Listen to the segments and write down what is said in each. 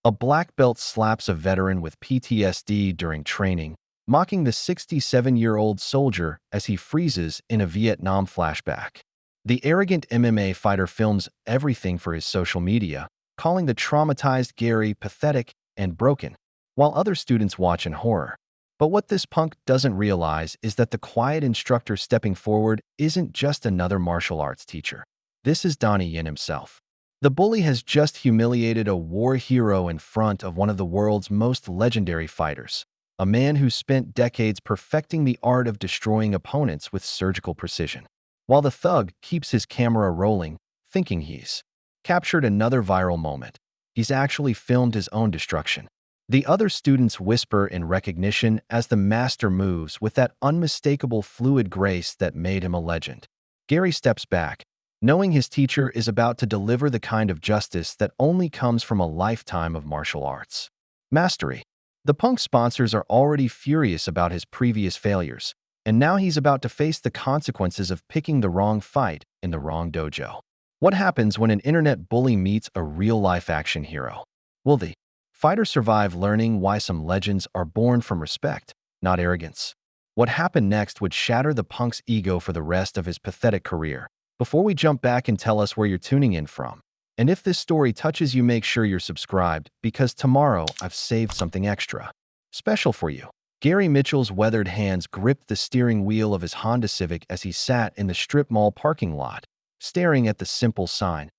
A black belt slaps a veteran with PTSD during training, mocking the 67-year-old soldier as he freezes in a Vietnam flashback. The arrogant MMA fighter films everything for his social media, calling the traumatized Gary pathetic and broken, while other students watch in horror. But what this punk doesn't realize is that the quiet instructor stepping forward isn't just another martial arts teacher. This is Donnie Yin himself. The bully has just humiliated a war hero in front of one of the world's most legendary fighters, a man who spent decades perfecting the art of destroying opponents with surgical precision. While the thug keeps his camera rolling, thinking he's captured another viral moment, he's actually filmed his own destruction. The other students whisper in recognition as the master moves with that unmistakable fluid grace that made him a legend. Gary steps back, knowing his teacher is about to deliver the kind of justice that only comes from a lifetime of martial arts mastery. The punk sponsors are already furious about his previous failures, and now he's about to face the consequences of picking the wrong fight in the wrong dojo. What happens when an internet bully meets a real-life action hero? Will the fighter survive learning why some legends are born from respect, not arrogance? What happened next would shatter the punk's ego for the rest of his pathetic career. Before we jump back and tell us where you're tuning in from, and if this story touches you, make sure you're subscribed, because tomorrow I've saved something extra special for you. Gary Mitchell's weathered hands gripped the steering wheel of his Honda Civic as he sat in the strip mall parking lot, staring at the simple sign,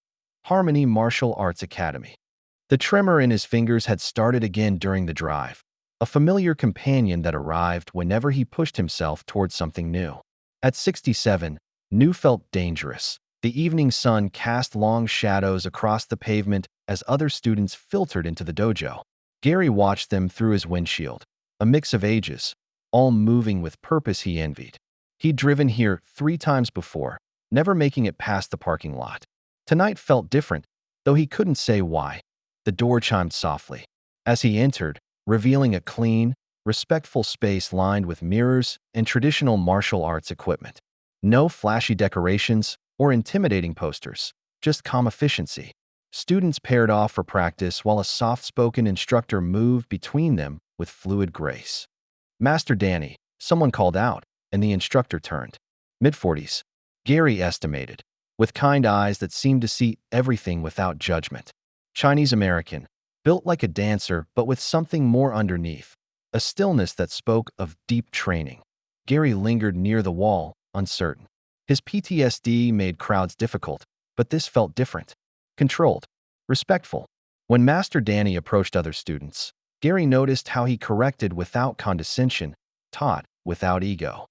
Harmony Martial Arts Academy. The tremor in his fingers had started again during the drive, a familiar companion that arrived whenever he pushed himself towards something new. At 67, new felt dangerous. The evening sun cast long shadows across the pavement as other students filtered into the dojo. Gary watched them through his windshield, a mix of ages, all moving with purpose he envied. He'd driven here 3 times before, never making it past the parking lot. Tonight felt different, though he couldn't say why. The door chimed softly as he entered, revealing a clean, respectful space lined with mirrors and traditional martial arts equipment. No flashy decorations or intimidating posters, just calm efficiency. Students paired off for practice while a soft-spoken instructor moved between them with fluid grace. "Master Danny," someone called out, and the instructor turned. Mid-40s, Gary estimated, with kind eyes that seemed to see everything without judgment. Chinese-American, built like a dancer but with something more underneath, a stillness that spoke of deep training. Gary lingered near the wall, uncertain. His PTSD made crowds difficult, but this felt different. Controlled. Respectful. When Master Danny approached other students, Gary noticed how he corrected without condescension, taught without ego.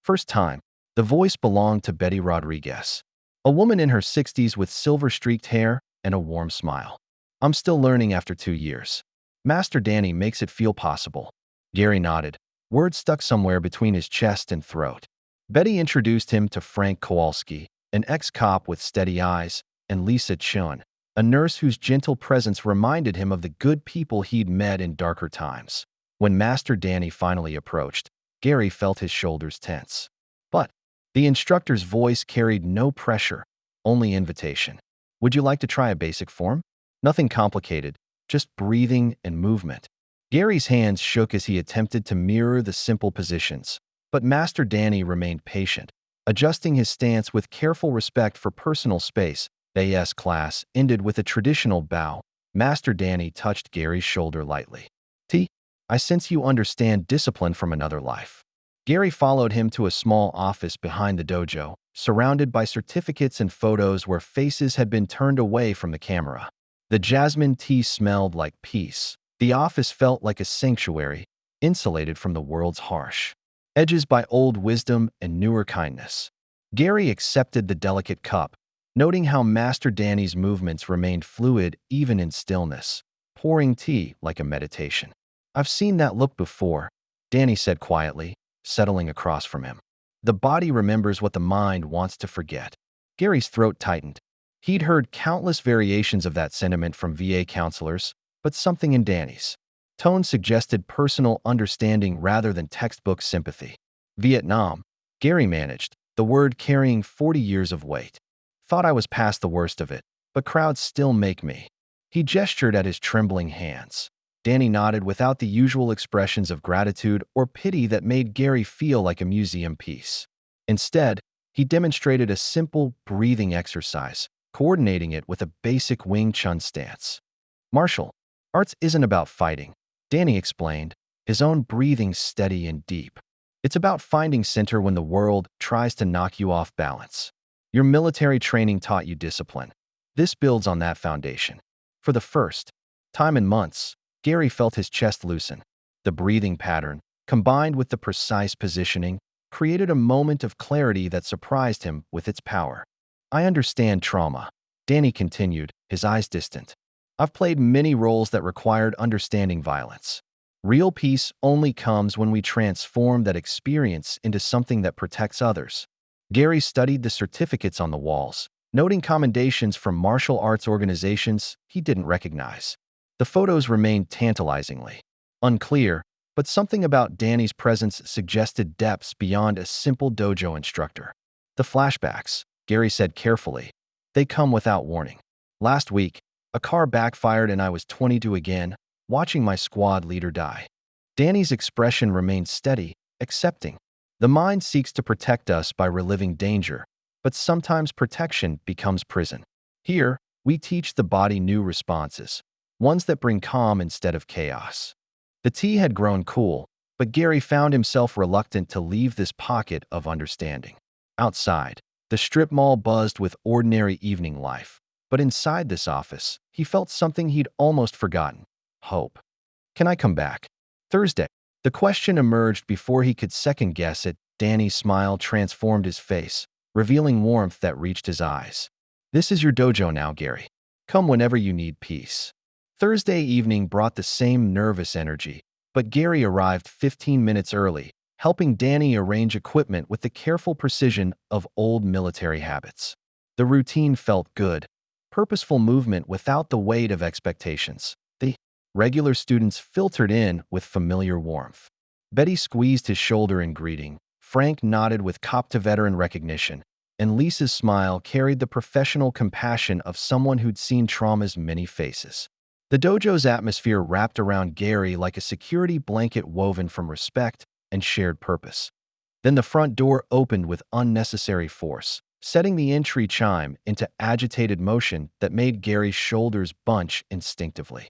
First time, the voice belonged to Betty Rodriguez, a woman in her 60s with silver-streaked hair and a warm smile. "I'm still learning after 2 years. Master Danny makes it feel possible." Gary nodded, words stuck somewhere between his chest and throat. Betty introduced him to Frank Kowalski, an ex-cop with steady eyes, and Lisa Chun, a nurse whose gentle presence reminded him of the good people he'd met in darker times. When Master Danny finally approached, Gary felt his shoulders tense. But the instructor's voice carried no pressure, only invitation. "Would you like to try a basic form? Nothing complicated, just breathing and movement." Gary's hands shook as he attempted to mirror the simple positions, but Master Danny remained patient, adjusting his stance with careful respect for personal space. AS class ended with a traditional bow. Master Danny touched Gary's shoulder lightly. "I sense you understand discipline from another life." Gary followed him to a small office behind the dojo, surrounded by certificates and photos where faces had been turned away from the camera. The jasmine tea smelled like peace. The office felt like a sanctuary, insulated from the world's harsh edges by old wisdom and newer kindness. Gary accepted the delicate cup, noting how Master Danny's movements remained fluid even in stillness, pouring tea like a meditation. "I've seen that look before," Danny said quietly, settling across from him. "The body remembers what the mind wants to forget." Gary's throat tightened. He'd heard countless variations of that sentiment from VA counselors, but something in Danny's tone suggested personal understanding rather than textbook sympathy. "Vietnam," Gary managed, the word carrying 40 years of weight. "Thought I was past the worst of it, but crowds still make me He gestured at his trembling hands. Danny nodded without the usual expressions of gratitude or pity that made Gary feel like a museum piece. Instead, he demonstrated a simple breathing exercise, coordinating it with a basic Wing Chun stance. Martial arts isn't about fighting, Danny explained, his own breathing steady and deep. It's about finding center when the world tries to knock you off balance. Your military training taught you discipline. This builds on that foundation. For the first time in months, Gary felt his chest loosen. The breathing pattern, combined with the precise positioning, created a moment of clarity that surprised him with its power. I understand trauma, Danny continued, his eyes distant. I've played many roles that required understanding violence. Real peace only comes when we transform that experience into something that protects others. Gary studied the certificates on the walls, noting commendations from martial arts organizations he didn't recognize. The photos remained tantalizingly unclear, but something about Danny's presence suggested depths beyond a simple dojo instructor. The flashbacks, Gary said carefully, they come without warning. Last week, a car backfired and I was 22 again, watching my squad leader die. Danny's expression remained steady, accepting. The mind seeks to protect us by reliving danger, but sometimes protection becomes prison. Here, we teach the body new responses, ones that bring calm instead of chaos. The tea had grown cool, but Gary found himself reluctant to leave this pocket of understanding. Outside, the strip mall buzzed with ordinary evening life, but inside this office, he felt something he'd almost forgotten: hope. Can I come back? Thursday. The question emerged before he could second-guess it. Danny's smile transformed his face, revealing warmth that reached his eyes. This is your dojo now, Gary. Come whenever you need peace. Thursday evening brought the same nervous energy, but Gary arrived 15 minutes early, helping Danny arrange equipment with the careful precision of old military habits. The routine felt good, purposeful movement without the weight of expectations. The regular students filtered in with familiar warmth. Betty squeezed his shoulder in greeting, Frank nodded with cop-to-veteran recognition, and Lisa's smile carried the professional compassion of someone who'd seen trauma's many faces. The dojo's atmosphere wrapped around Gary like a security blanket woven from respect and shared purpose. Then the front door opened with unnecessary force, setting the entry chime into agitated motion that made Gary's shoulders bunch instinctively.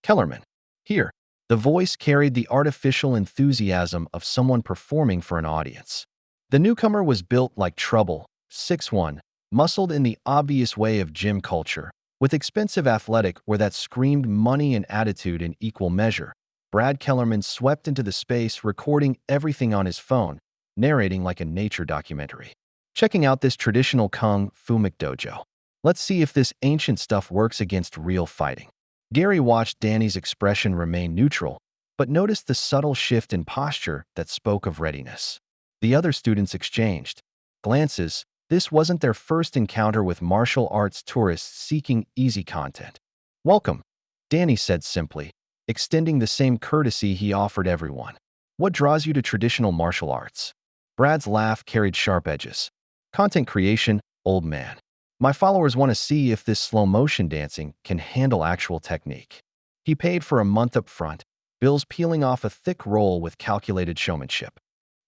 Kellerman, here. The voice carried the artificial enthusiasm of someone performing for an audience. The newcomer was built like trouble, 6'1", muscled in the obvious way of gym culture, with expensive athletic wear that screamed money and attitude in equal measure. Brad Kellerman swept into the space, recording everything on his phone, narrating like a nature documentary. Checking out this traditional Kung Fu McDojo. Let's see if this ancient stuff works against real fighting. Gary watched Danny's expression remain neutral, but noticed the subtle shift in posture that spoke of readiness. The other students exchanged glances. This wasn't their first encounter with martial arts tourists seeking easy content. Welcome, Danny said simply, extending the same courtesy he offered everyone. What draws you to traditional martial arts? Brad's laugh carried sharp edges. Content creation, old man. My followers want to see if this slow-motion dancing can handle actual technique. He paid for a month up front, bills peeling off a thick roll with calculated showmanship.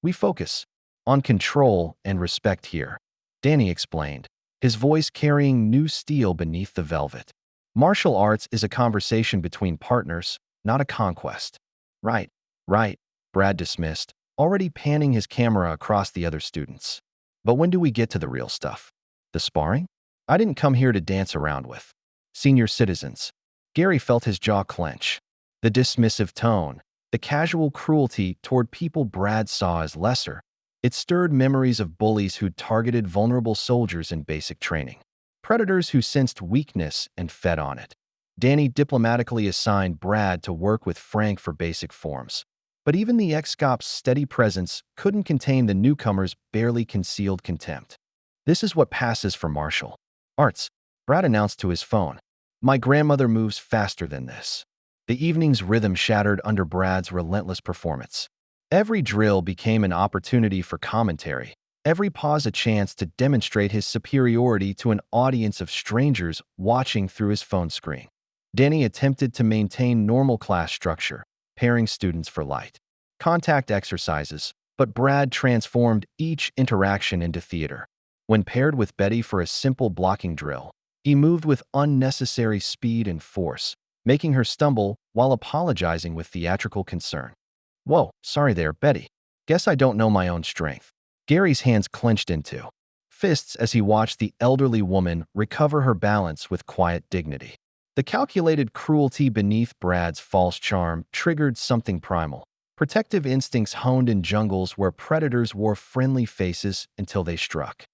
We focus on control and respect here, Danny explained, his voice carrying new steel beneath the velvet. Martial arts is a conversation between partners, not a conquest. Right, Brad dismissed, already panning his camera across the other students. But when do we get to the real stuff? The sparring? I didn't come here to dance around with senior citizens. Gary felt his jaw clench. The dismissive tone, the casual cruelty toward people Brad saw as lesser, it stirred memories of bullies who'd targeted vulnerable soldiers in basic training. Predators who sensed weakness and fed on it. Danny diplomatically assigned Brad to work with Frank for basic forms. But even the ex-cop's steady presence couldn't contain the newcomer's barely concealed contempt. This is what passes for martial arts, Brad announced to his phone. My grandmother moves faster than this. The evening's rhythm shattered under Brad's relentless performance. Every drill became an opportunity for commentary, every pause a chance to demonstrate his superiority to an audience of strangers watching through his phone screen. Danny attempted to maintain normal class structure, pairing students for light contact exercises, but Brad transformed each interaction into theater. When paired with Betty for a simple blocking drill, he moved with unnecessary speed and force, making her stumble while apologizing with theatrical concern. "Whoa, sorry there, Betty. Guess I don't know my own strength." Gary's hands clenched into fists as he watched the elderly woman recover her balance with quiet dignity. The calculated cruelty beneath Brad's false charm triggered something primal. Protective instincts honed in jungles where predators wore friendly faces until they struck.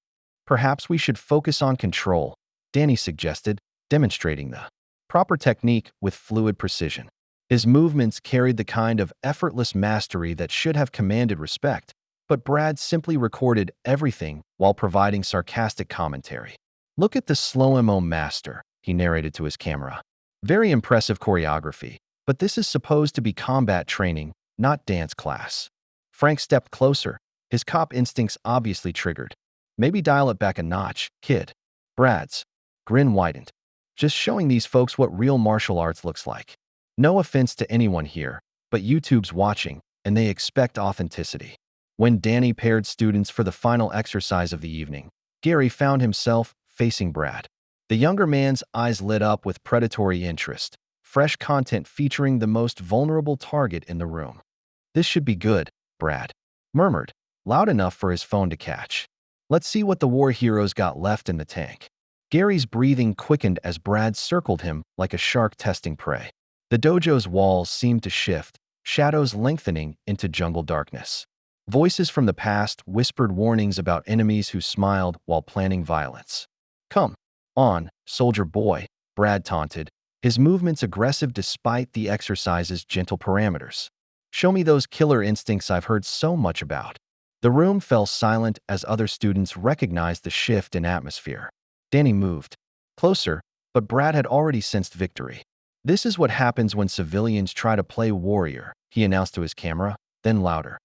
"Perhaps we should focus on control," Danny suggested, demonstrating the proper technique with fluid precision. His movements carried the kind of effortless mastery that should have commanded respect, but Brad simply recorded everything while providing sarcastic commentary. "Look at the slow-mo master," he narrated to his camera. "Very impressive choreography, but this is supposed to be combat training, not dance class." Frank stepped closer, his cop instincts obviously triggered. "Maybe dial it back a notch, kid." Brad's grin widened. "Just showing these folks what real martial arts looks like. No offense to anyone here, but YouTube's watching, and they expect authenticity." When Danny paired students for the final exercise of the evening, Gary found himself facing Brad. The younger man's eyes lit up with predatory interest, fresh content featuring the most vulnerable target in the room. "This should be good," Brad murmured, loud enough for his phone to catch. "Let's see what the war heroes got left in the tank." Gary's breathing quickened as Brad circled him like a shark testing prey. The dojo's walls seemed to shift, shadows lengthening into jungle darkness. Voices from the past whispered warnings about enemies who smiled while planning violence. "Come on, soldier boy," Brad taunted, his movements aggressive despite the exercise's gentle parameters. "Show me those killer instincts I've heard so much about." The room fell silent as other students recognized the shift in atmosphere. Danny moved closer, but Brad had already sensed victory. "This is what happens when civilians try to play warrior," he announced to his camera, then louder.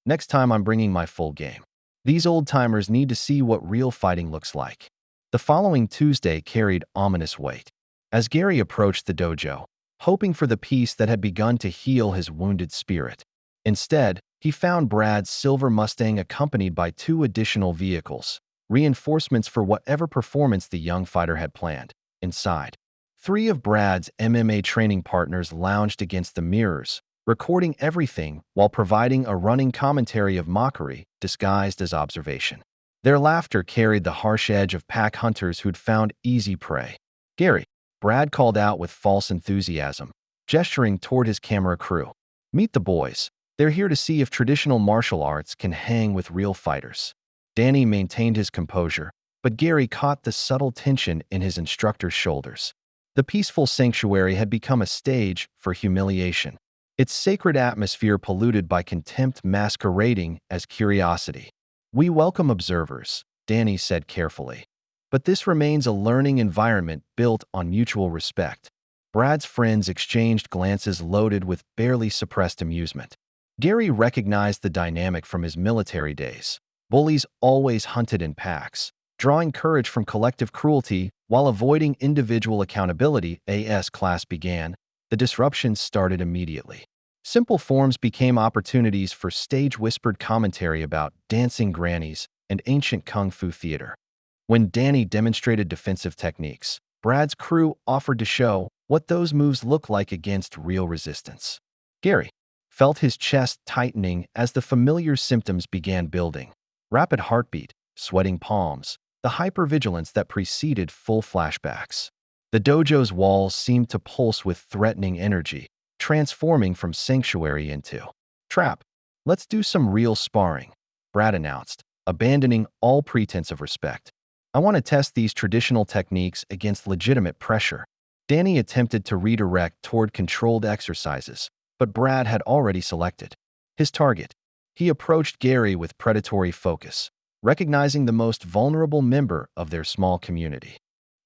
"Next time I'm bringing my full game. These old-timers need to see what real fighting looks like." The following Tuesday carried ominous weight. As Gary approached the dojo, hoping for the peace that had begun to heal his wounded spirit, instead, he found Brad's silver Mustang accompanied by 2 additional vehicles, reinforcements for whatever performance the young fighter had planned. Inside, 3 of Brad's MMA training partners lounged against the mirrors, recording everything while providing a running commentary of mockery disguised as observation. Their laughter carried the harsh edge of pack hunters who'd found easy prey. "Gary," Brad called out with false enthusiasm, gesturing toward his camera crew. "Meet the boys. They're here to see if traditional martial arts can hang with real fighters." Danny maintained his composure, but Gary caught the subtle tension in his instructor's shoulders. The peaceful sanctuary had become a stage for humiliation, its sacred atmosphere polluted by contempt masquerading as curiosity. "We welcome observers," Danny said carefully. "But this remains a learning environment built on mutual respect." Brad's friends exchanged glances loaded with barely suppressed amusement. Gary recognized the dynamic from his military days. Bullies always hunted in packs, drawing courage from collective cruelty while avoiding individual accountability. As class began, the disruptions started immediately. Simple forms became opportunities for stage-whispered commentary about dancing grannies and ancient kung fu theater. When Danny demonstrated defensive techniques, Brad's crew offered to show what those moves look like against real resistance. Gary felt his chest tightening as the familiar symptoms began building. Rapid heartbeat, sweating palms, the hypervigilance that preceded full flashbacks. The dojo's walls seemed to pulse with threatening energy, transforming from sanctuary into trap. "Let's do some real sparring," Brad announced, abandoning all pretense of respect. "I want to test these traditional techniques against legitimate pressure." Danny attempted to redirect toward controlled exercises, but Brad had already selected his target. He approached Gary with predatory focus, recognizing the most vulnerable member of their small community.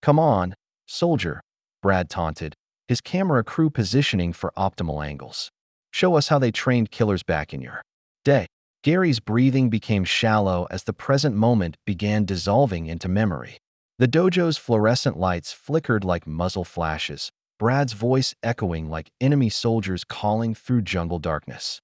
"Come on, soldier," Brad taunted, his camera crew positioning for optimal angles. "Show us how they trained killers back in your day." Gary's breathing became shallow as the present moment began dissolving into memory. The dojo's fluorescent lights flickered like muzzle flashes, Brad's voice echoing like enemy soldiers calling through jungle darkness.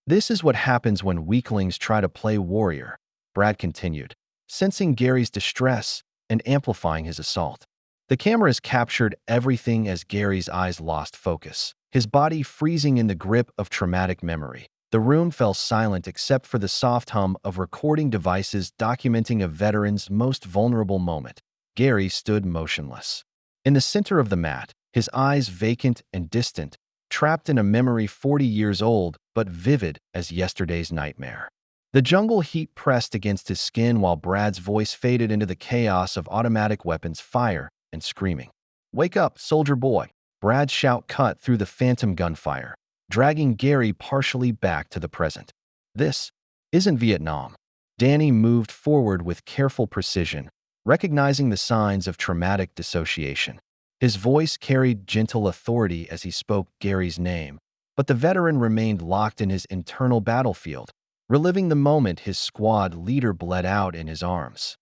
This is what happens when weaklings try to play warrior, Brad continued, sensing Gary's distress and amplifying his assault. The cameras captured everything as Gary's eyes lost focus, his body freezing in the grip of traumatic memory. The room fell silent except for the soft hum of recording devices documenting a veteran's most vulnerable moment. Gary stood motionless. In the center of the mat, his eyes vacant and distant, trapped in a memory 40 years old but vivid as yesterday's nightmare. The jungle heat pressed against his skin while Brad's voice faded into the chaos of automatic weapons fire and screaming. "Wake up, soldier boy!" Brad's shout cut through the phantom gunfire, dragging Gary partially back to the present. "This isn't Vietnam." Danny moved forward with careful precision, recognizing the signs of traumatic dissociation. His voice carried gentle authority as he spoke Gary's name, but the veteran remained locked in his internal battlefield, reliving the moment his squad leader bled out in his arms.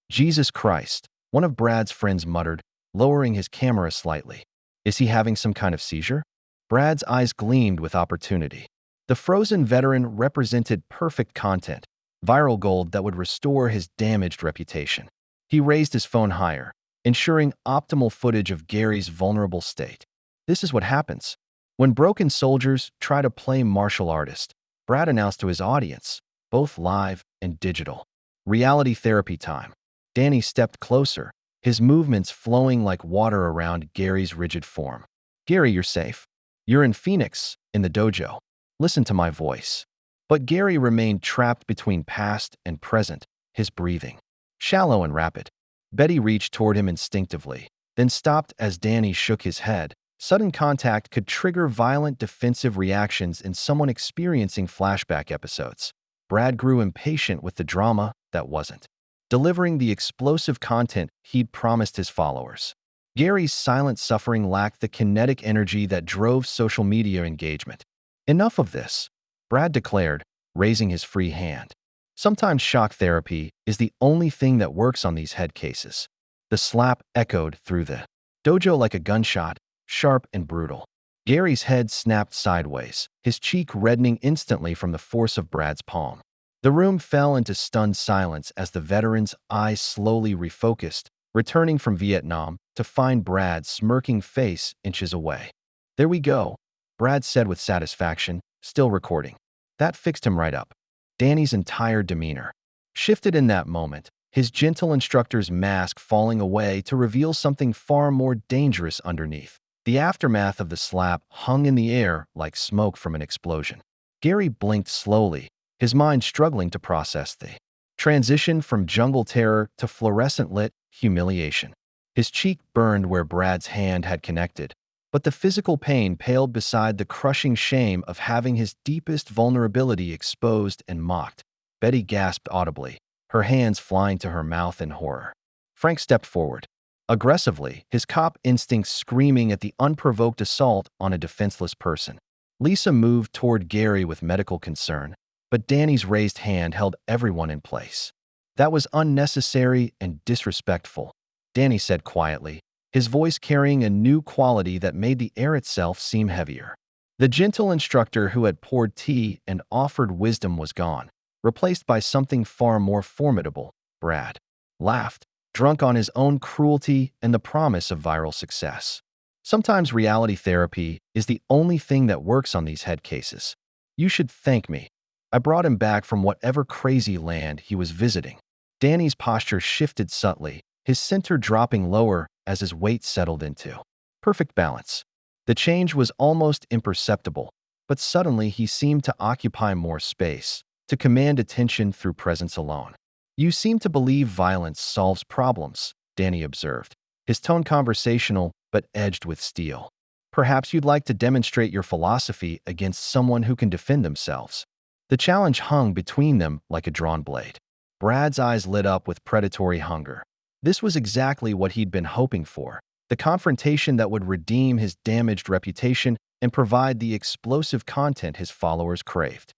"Jesus Christ," one of Brad's friends muttered, lowering his camera slightly. "Is he having some kind of seizure?" Brad's eyes gleamed with opportunity. The frozen veteran represented perfect content, viral gold that would restore his damaged reputation. He raised his phone higher, ensuring optimal footage of Gary's vulnerable state. "This is what happens when broken soldiers try to play martial artist," Brad announced to his audience, both live and digital. "Reality therapy time." Danny stepped closer, his movements flowing like water around Gary's rigid form. "Gary, you're safe. You're in Phoenix, in the dojo. Listen to my voice." But Gary remained trapped between past and present, his breathing shallow and rapid. Betty reached toward him instinctively, then stopped as Danny shook his head. Sudden contact could trigger violent defensive reactions in someone experiencing flashback episodes. Brad grew impatient with the drama that wasn't delivering the explosive content he'd promised his followers. Gary's silent suffering lacked the kinetic energy that drove social media engagement. "Enough of this," Brad declared, raising his free hand. "Sometimes shock therapy is the only thing that works on these head cases." The slap echoed through the dojo like a gunshot, sharp and brutal. Gary's head snapped sideways, his cheek reddening instantly from the force of Brad's palm. The room fell into stunned silence as the veteran's eyes slowly refocused, returning from Vietnam to find Brad's smirking face inches away. "There we go," Brad said with satisfaction, still recording. That fixed him right up. Danny's entire demeanor shifted in that moment, his gentle instructor's mask falling away to reveal something far more dangerous underneath. The aftermath of the slap hung in the air like smoke from an explosion. Gary blinked slowly, his mind struggling to process the transition from jungle terror to fluorescent-lit humiliation. His cheek burned where Brad's hand had connected, but the physical pain paled beside the crushing shame of having his deepest vulnerability exposed and mocked. Betty gasped audibly, her hands flying to her mouth in horror. Frank stepped forward, aggressively, his cop instincts screaming at the unprovoked assault on a defenseless person. Lisa moved toward Gary with medical concern, but Danny's raised hand held everyone in place. "That was unnecessary and disrespectful," Danny said quietly, his voice carrying a new quality that made the air itself seem heavier. The gentle instructor who had poured tea and offered wisdom was gone, replaced by something far more formidable. Brad laughed, drunk on his own cruelty and the promise of viral success. "Sometimes reality therapy is the only thing that works on these head cases. You should thank me. I brought him back from whatever crazy land he was visiting." Danny's posture shifted subtly, his center dropping lower as his weight settled into perfect balance. The change was almost imperceptible, but suddenly he seemed to occupy more space, to command attention through presence alone. "You seem to believe violence solves problems," Danny observed, his tone conversational but edged with steel. "Perhaps you'd like to demonstrate your philosophy against someone who can defend themselves." The challenge hung between them like a drawn blade. Brad's eyes lit up with predatory hunger. This was exactly what he'd been hoping for, the confrontation that would redeem his damaged reputation and provide the explosive content his followers craved.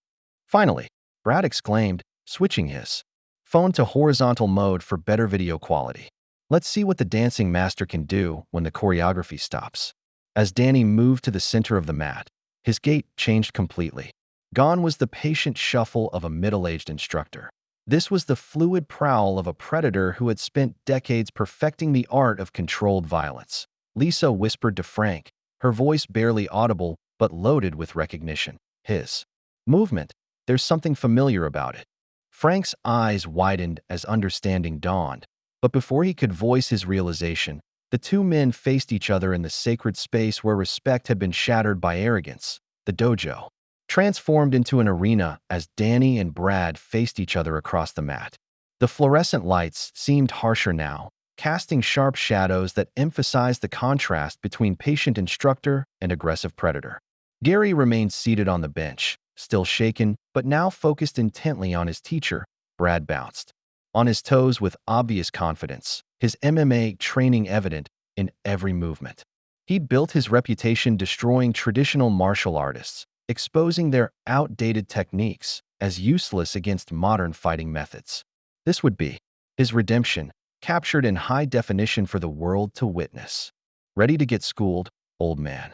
Finally, Brad exclaimed, switching his phone to horizontal mode for better video quality. "Let's see what the dancing master can do when the choreography stops." As Danny moved to the center of the mat, his gait changed completely. Gone was the patient shuffle of a middle-aged instructor. This was the fluid prowl of a predator who had spent decades perfecting the art of controlled violence. Lisa whispered to Frank, her voice barely audible but loaded with recognition. His movement. There's something familiar about it. Frank's eyes widened as understanding dawned, but before he could voice his realization, the two men faced each other in the sacred space where respect had been shattered by arrogance. The dojo transformed into an arena as Danny and Brad faced each other across the mat. The fluorescent lights seemed harsher now, casting sharp shadows that emphasized the contrast between patient instructor and aggressive predator. Gary remained seated on the bench, still shaken, but now focused intently on his teacher. Brad bounced on his toes with obvious confidence, his MMA training evident in every movement. He'd built his reputation destroying traditional martial artists, exposing their outdated techniques as useless against modern fighting methods. This would be his redemption, captured in high definition for the world to witness. Ready to get schooled, old man?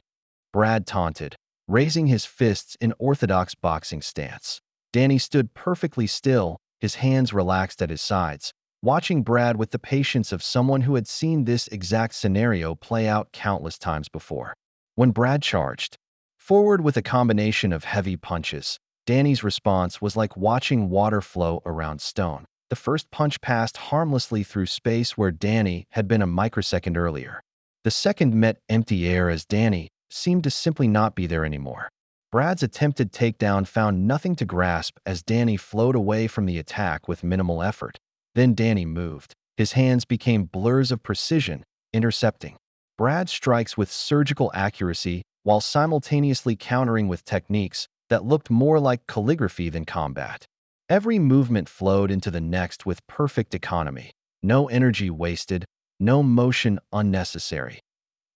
Brad taunted, raising his fists in orthodox boxing stance. Danny stood perfectly still, his hands relaxed at his sides, watching Brad with the patience of someone who had seen this exact scenario play out countless times before. When Brad charged forward with a combination of heavy punches, Danny's response was like watching water flow around stone. The first punch passed harmlessly through space where Danny had been a microsecond earlier. The second met empty air as Danny seemed to simply not be there anymore. Brad's attempted takedown found nothing to grasp as Danny flowed away from the attack with minimal effort. Then Danny moved. His hands became blurs of precision, intercepting Brad's strikes with surgical accuracy while simultaneously countering with techniques that looked more like calligraphy than combat. Every movement flowed into the next with perfect economy. No energy wasted, no motion unnecessary.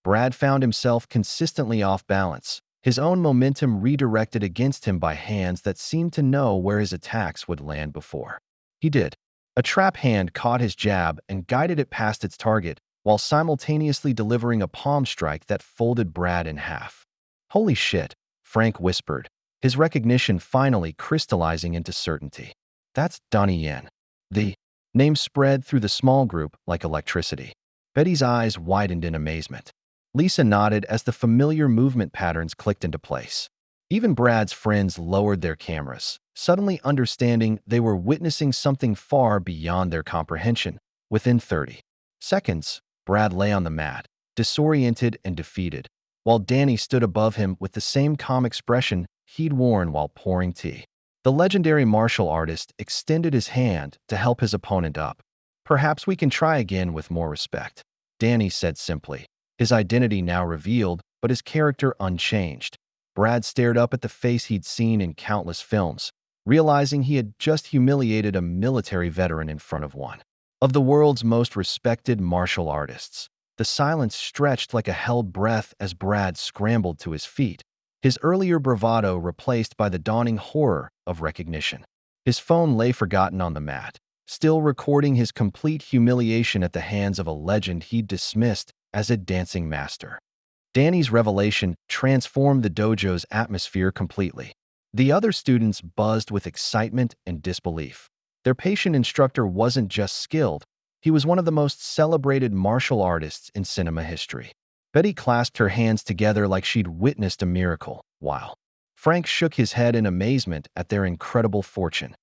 Brad found himself consistently off balance, his own momentum redirected against him by hands that seemed to know where his attacks would land before he did. A trap hand caught his jab and guided it past its target, while simultaneously delivering a palm strike that folded Brad in half. "Holy shit," Frank whispered, his recognition finally crystallizing into certainty. "That's Donnie Yen." The name spread through the small group like electricity. Betty's eyes widened in amazement. Lisa nodded as the familiar movement patterns clicked into place. Even Brad's friends lowered their cameras, suddenly understanding they were witnessing something far beyond their comprehension. Within 30 seconds, Brad lay on the mat, disoriented and defeated, while Danny stood above him with the same calm expression he'd worn while pouring tea. The legendary martial artist extended his hand to help his opponent up. "Perhaps we can try again with more respect," Danny said simply, his identity now revealed, but his character unchanged. Brad stared up at the face he'd seen in countless films, realizing he had just humiliated a military veteran in front of one of the world's most respected martial artists. The silence stretched like a held breath as Brad scrambled to his feet, his earlier bravado replaced by the dawning horror of recognition. His phone lay forgotten on the mat, still recording his complete humiliation at the hands of a legend he'd dismissed as a dancing master. Danny's revelation transformed the dojo's atmosphere completely. The other students buzzed with excitement and disbelief. Their patient instructor wasn't just skilled, he was one of the most celebrated martial artists in cinema history. Betty clasped her hands together like she'd witnessed a miracle, while Frank shook his head in amazement at their incredible fortune.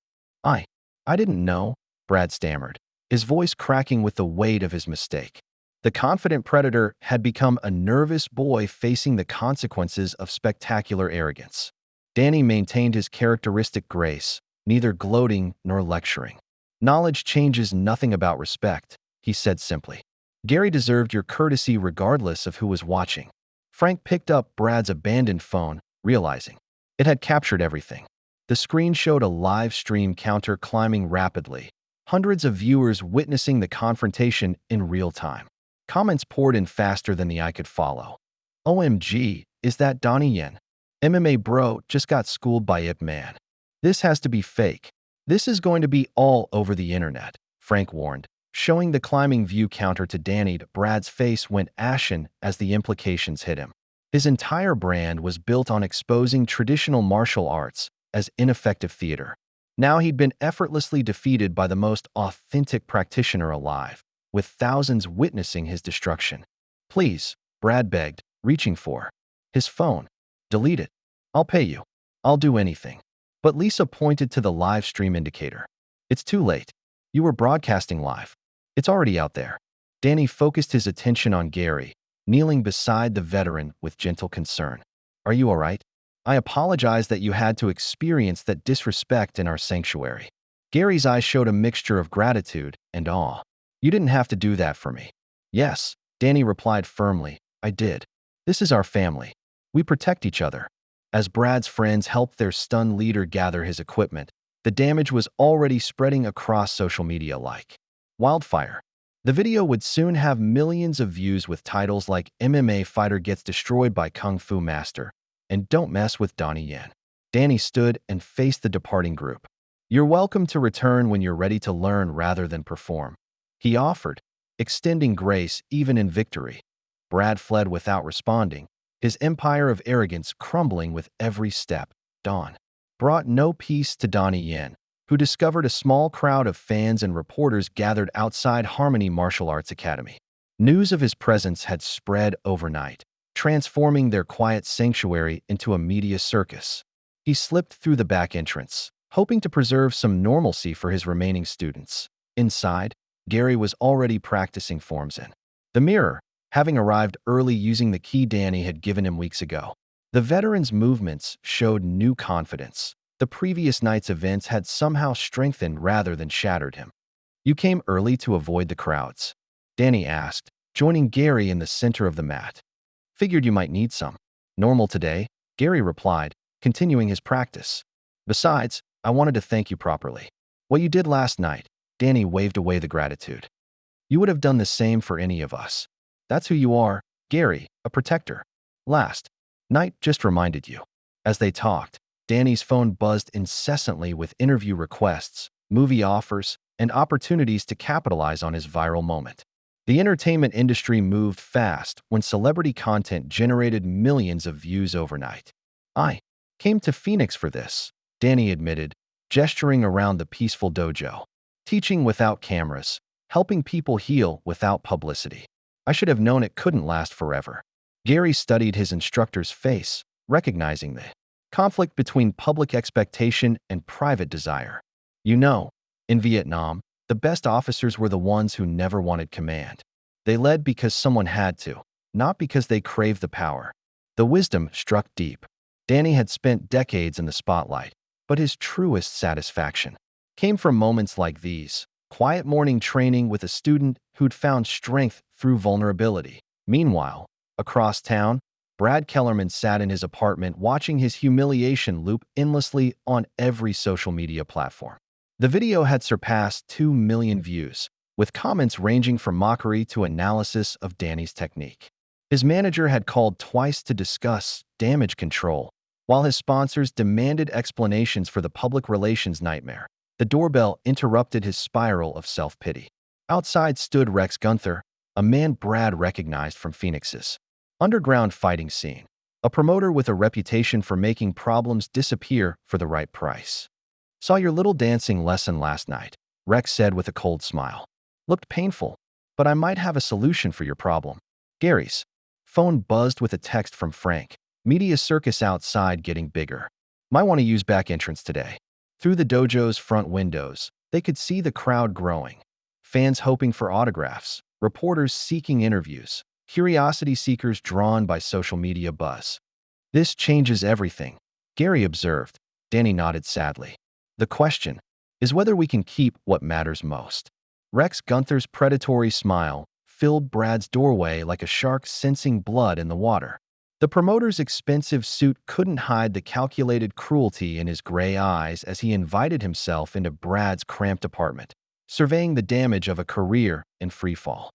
I didn't know," Brad stammered, his voice cracking with the weight of his mistake. The confident predator had become a nervous boy facing the consequences of spectacular arrogance. Danny maintained his characteristic grace, neither gloating nor lecturing. "Knowledge changes nothing about respect," he said simply. "Gary deserved your courtesy regardless of who was watching." Frank picked up Brad's abandoned phone, realizing it had captured everything. The screen showed a live stream counter climbing rapidly, hundreds of viewers witnessing the confrontation in real time. Comments poured in faster than the eye could follow. "OMG, is that Donnie Yen? MMA bro just got schooled by Ip Man. This has to be fake. This is going to be all over the internet," Frank warned, showing the climbing view counter to Danny. Brad's face went ashen as the implications hit him. His entire brand was built on exposing traditional martial arts as ineffective theater. Now he'd been effortlessly defeated by the most authentic practitioner alive, with thousands witnessing his destruction. "Please," Brad begged, reaching for his phone. "Delete it. I'll pay you. I'll do anything." But Lisa pointed to the live stream indicator. "It's too late. You were broadcasting live. It's already out there." Danny focused his attention on Gary, kneeling beside the veteran with gentle concern. "Are you all right? I apologize that you had to experience that disrespect in our sanctuary." Gary's eyes showed a mixture of gratitude and awe. "You didn't have to do that for me." "Yes," Danny replied firmly, "I did. This is our family. We protect each other." As Brad's friends helped their stunned leader gather his equipment, the damage was already spreading across social media like wildfire. The video would soon have millions of views with titles like "MMA Fighter Gets Destroyed by Kung Fu Master" and "Don't Mess with Donnie Yen." Danny stood and faced the departing group. "You're welcome to return when you're ready to learn rather than perform," he offered, extending grace even in victory. Brad fled without responding, his empire of arrogance crumbling with every step. Dawn brought no peace to Donnie Yen, who discovered a small crowd of fans and reporters gathered outside Harmony Martial Arts Academy. News of his presence had spread overnight, transforming their quiet sanctuary into a media circus. He slipped through the back entrance, hoping to preserve some normalcy for his remaining students. Inside, Gary was already practicing forms in the mirror, having arrived early using the key Danny had given him weeks ago. The veteran's movements showed new confidence. The previous night's events had somehow strengthened rather than shattered him. "You came early to avoid the crowds?" Danny asked, joining Gary in the center of the mat. "Figured you might need some." "Normal today," Gary replied, continuing his practice. "Besides, I wanted to thank you properly. What you did last night," Danny waved away the gratitude. "You would have done the same for any of us. That's who you are, Gary, a protector. Last night just reminded you." As they talked, Danny's phone buzzed incessantly with interview requests, movie offers, and opportunities to capitalize on his viral moment. The entertainment industry moved fast when celebrity content generated millions of views overnight. "I came to Phoenix for this," Danny admitted, gesturing around the peaceful dojo. "Teaching without cameras, helping people heal without publicity. I should have known it couldn't last forever." Gary studied his instructor's face, recognizing the conflict between public expectation and private desire. "You know, in Vietnam, the best officers were the ones who never wanted command. They led because someone had to, not because they craved the power." The wisdom struck deep. Danny had spent decades in the spotlight, but his truest satisfaction came from moments like these. Quiet morning training with a student who'd found strength through vulnerability. Meanwhile, across town, Brad Kellerman sat in his apartment watching his humiliation loop endlessly on every social media platform. The video had surpassed 2 million views, with comments ranging from mockery to analysis of Danny's technique. His manager had called twice to discuss damage control, while his sponsors demanded explanations for the public relations nightmare. The doorbell interrupted his spiral of self-pity. Outside stood Rex Gunther, a man Brad recognized from Phoenix's underground fighting scene, a promoter with a reputation for making problems disappear for the right price. "Saw your little dancing lesson last night," Rex said with a cold smile. "Looked painful, but I might have a solution for your problem." Gary's phone buzzed with a text from Frank. "Media circus outside getting bigger. Might want to use back entrance today." Through the dojo's front windows, they could see the crowd growing. Fans hoping for autographs, reporters seeking interviews, curiosity seekers drawn by social media buzz. "This changes everything," Gary observed. Danny nodded sadly. "The question is whether we can keep what matters most." Rex Gunther's predatory smile filled Brad's doorway like a shark sensing blood in the water. The promoter's expensive suit couldn't hide the calculated cruelty in his gray eyes as he invited himself into Brad's cramped apartment, surveying the damage of a career in freefall.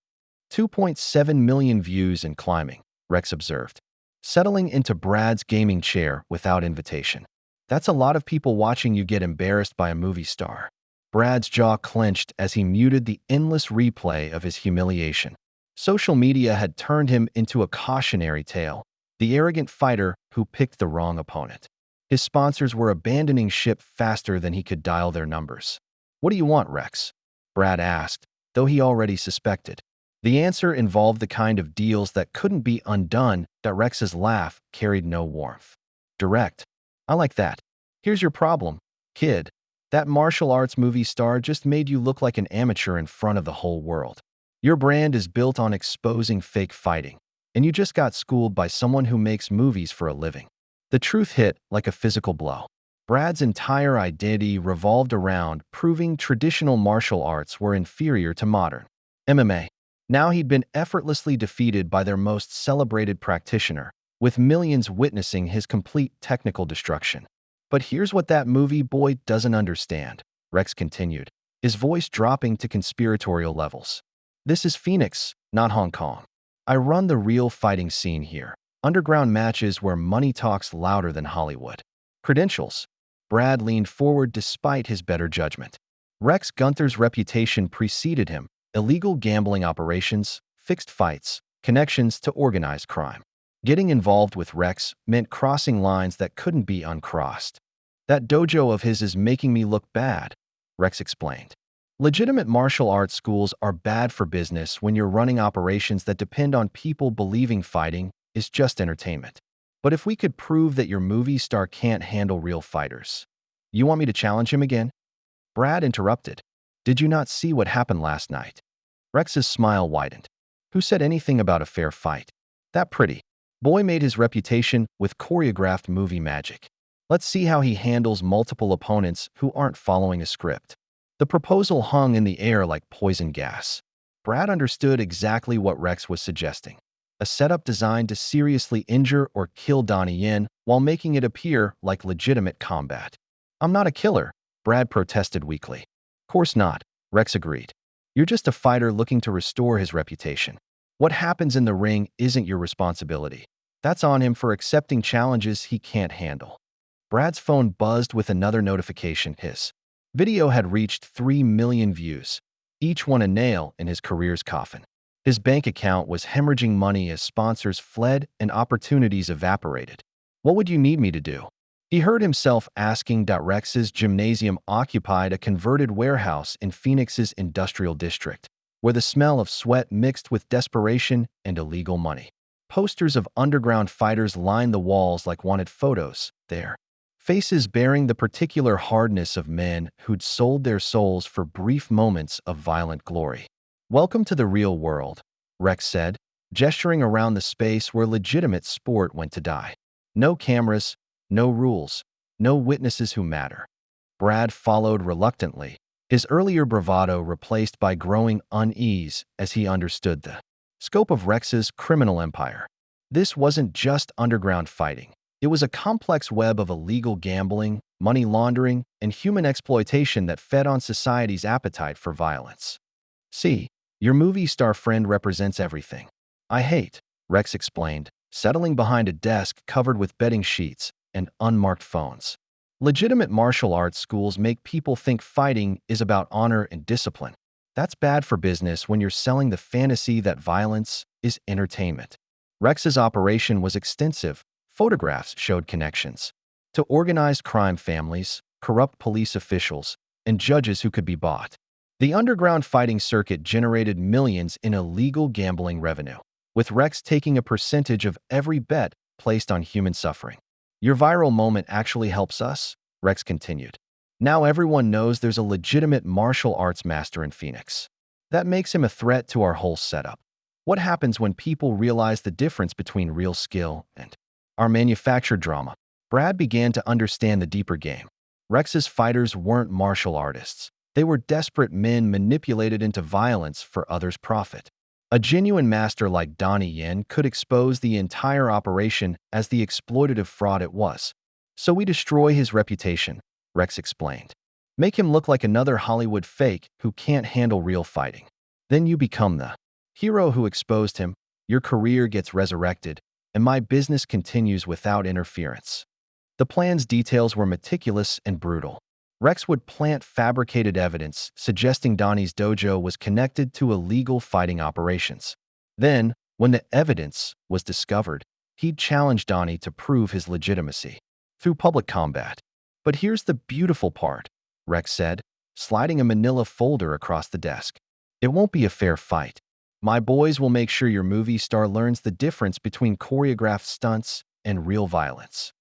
2.7 million views and climbing, Rex observed, settling into Brad's gaming chair without invitation. "That's a lot of people watching you get embarrassed by a movie star." Brad's jaw clenched as he muted the endless replay of his humiliation. Social media had turned him into a cautionary tale, the arrogant fighter who picked the wrong opponent. His sponsors were abandoning ship faster than he could dial their numbers. "What do you want, Rex?" Brad asked, though he already suspected. The answer involved the kind of deals that couldn't be undone. That Rex's laugh carried no warmth. "Direct. I like that. Here's your problem, kid. That martial arts movie star just made you look like an amateur in front of the whole world. Your brand is built on exposing fake fighting, and you just got schooled by someone who makes movies for a living." The truth hit like a physical blow. Brad's entire identity revolved around proving traditional martial arts were inferior to modern MMA. Now he'd been effortlessly defeated by their most celebrated practitioner, with millions witnessing his complete technical destruction. "But here's what that movie boy doesn't understand," Rex continued, his voice dropping to conspiratorial levels. "This is Phoenix, not Hong Kong. I run the real fighting scene here. Underground matches where money talks louder than Hollywood. Credentials." Brad leaned forward despite his better judgment. Rex Gunther's reputation preceded him: illegal gambling operations, fixed fights, connections to organized crime. Getting involved with Rex meant crossing lines that couldn't be uncrossed. "That dojo of his is making me look bad," Rex explained. "Legitimate martial arts schools are bad for business when you're running operations that depend on people believing fighting is just entertainment. But if we could prove that your movie star can't handle real fighters." "You want me to challenge him again?" Brad interrupted. "Did you not see what happened last night?" Rex's smile widened. "Who said anything about a fair fight? That pretty boy made his reputation with choreographed movie magic. Let's see how he handles multiple opponents who aren't following a script." The proposal hung in the air like poison gas. Brad understood exactly what Rex was suggesting: a setup designed to seriously injure or kill Donnie Yen while making it appear like legitimate combat. "I'm not a killer," Brad protested weakly. "Course not," Rex agreed. "You're just a fighter looking to restore his reputation. What happens in the ring isn't your responsibility. That's on him for accepting challenges he can't handle." Brad's phone buzzed with another notification. His video had reached 3 million views, each one a nail in his career's coffin. His bank account was hemorrhaging money as sponsors fled and opportunities evaporated. "What would you need me to do?" He heard himself asking. Rex's gymnasium occupied a converted warehouse in Phoenix's industrial district, where the smell of sweat mixed with desperation and illegal money. Posters of underground fighters lined the walls like wanted photos, their faces bearing the particular hardness of men who'd sold their souls for brief moments of violent glory. "Welcome to the real world," Rex said, gesturing around the space where legitimate sport went to die. "No cameras, no rules, no witnesses who matter." Brad followed reluctantly, his earlier bravado replaced by growing unease as he understood the scope of Rex's criminal empire. This wasn't just underground fighting. It was a complex web of illegal gambling, money laundering, and human exploitation that fed on society's appetite for violence. "See, your movie star friend represents everything I hate," Rex explained, settling behind a desk covered with betting sheets and unmarked phones. "Legitimate martial arts schools make people think fighting is about honor and discipline. That's bad for business when you're selling the fantasy that violence is entertainment." Rex's operation was extensive. Photographs showed connections to organized crime families, corrupt police officials, and judges who could be bought. The underground fighting circuit generated millions in illegal gambling revenue, with Rex taking a percentage of every bet placed on human suffering. "Your viral moment actually helps us," Rex continued. "Now everyone knows there's a legitimate martial arts master in Phoenix. That makes him a threat to our whole setup. What happens when people realize the difference between real skill and our manufactured drama?" Brad began to understand the deeper game. Rex's fighters weren't martial artists. They were desperate men manipulated into violence for others' profit. A genuine master like Donnie Yen could expose the entire operation as the exploitative fraud it was. "So we destroy his reputation," Rex explained. "Make him look like another Hollywood fake who can't handle real fighting. Then you become the hero who exposed him, your career gets resurrected, and my business continues without interference." The plan's details were meticulous and brutal. Rex would plant fabricated evidence suggesting Donnie's dojo was connected to illegal fighting operations. Then, when the evidence was discovered, He'd challenged Donnie to prove his legitimacy through public combat. But here's the beautiful part, Rex said, sliding a manila folder across the desk. It won't be a fair fight. My boys will make sure your movie star learns the difference between choreographed stunts and real violence.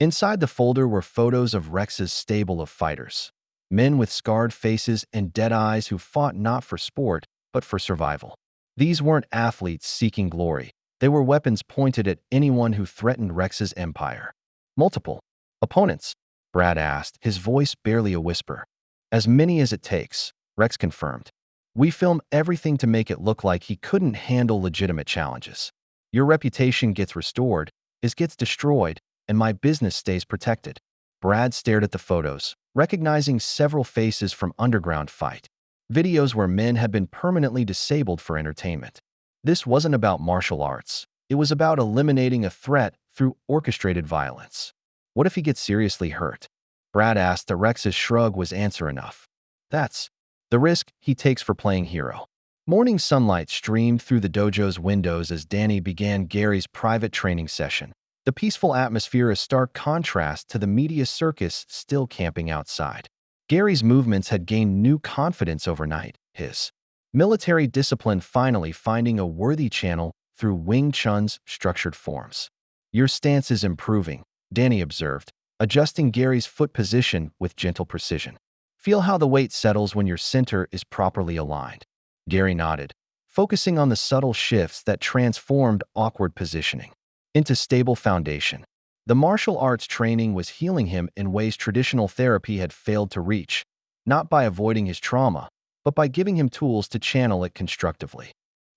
Inside the folder were photos of Rex's stable of fighters, men with scarred faces and dead eyes who fought not for sport, but for survival. These weren't athletes seeking glory. They were weapons pointed at anyone who threatened Rex's empire. Multiple opponents, Brad asked, his voice barely a whisper. As many as it takes, Rex confirmed. We film everything to make it look like he couldn't handle legitimate challenges. Your reputation gets restored, his gets destroyed, and my business stays protected. Brad stared at the photos, recognizing several faces from underground fight. Videos where men had been permanently disabled for entertainment. This wasn't about martial arts. It was about eliminating a threat through orchestrated violence. What if he gets seriously hurt? Brad asked that Rex's shrug was answer enough. That's the risk he takes for playing hero. Morning sunlight streamed through the dojo's windows as Danny began Gary's private training session. The peaceful atmosphere a stark contrast to the media circus still camping outside. Gary's movements had gained new confidence overnight, his military discipline finally finding a worthy channel through Wing Chun's structured forms. Your stance is improving, Danny observed, adjusting Gary's foot position with gentle precision. Feel how the weight settles when your center is properly aligned. Gary nodded, focusing on the subtle shifts that transformed awkward positioning into stable foundation. The martial arts training was healing him in ways traditional therapy had failed to reach, not by avoiding his trauma, but by giving him tools to channel it constructively.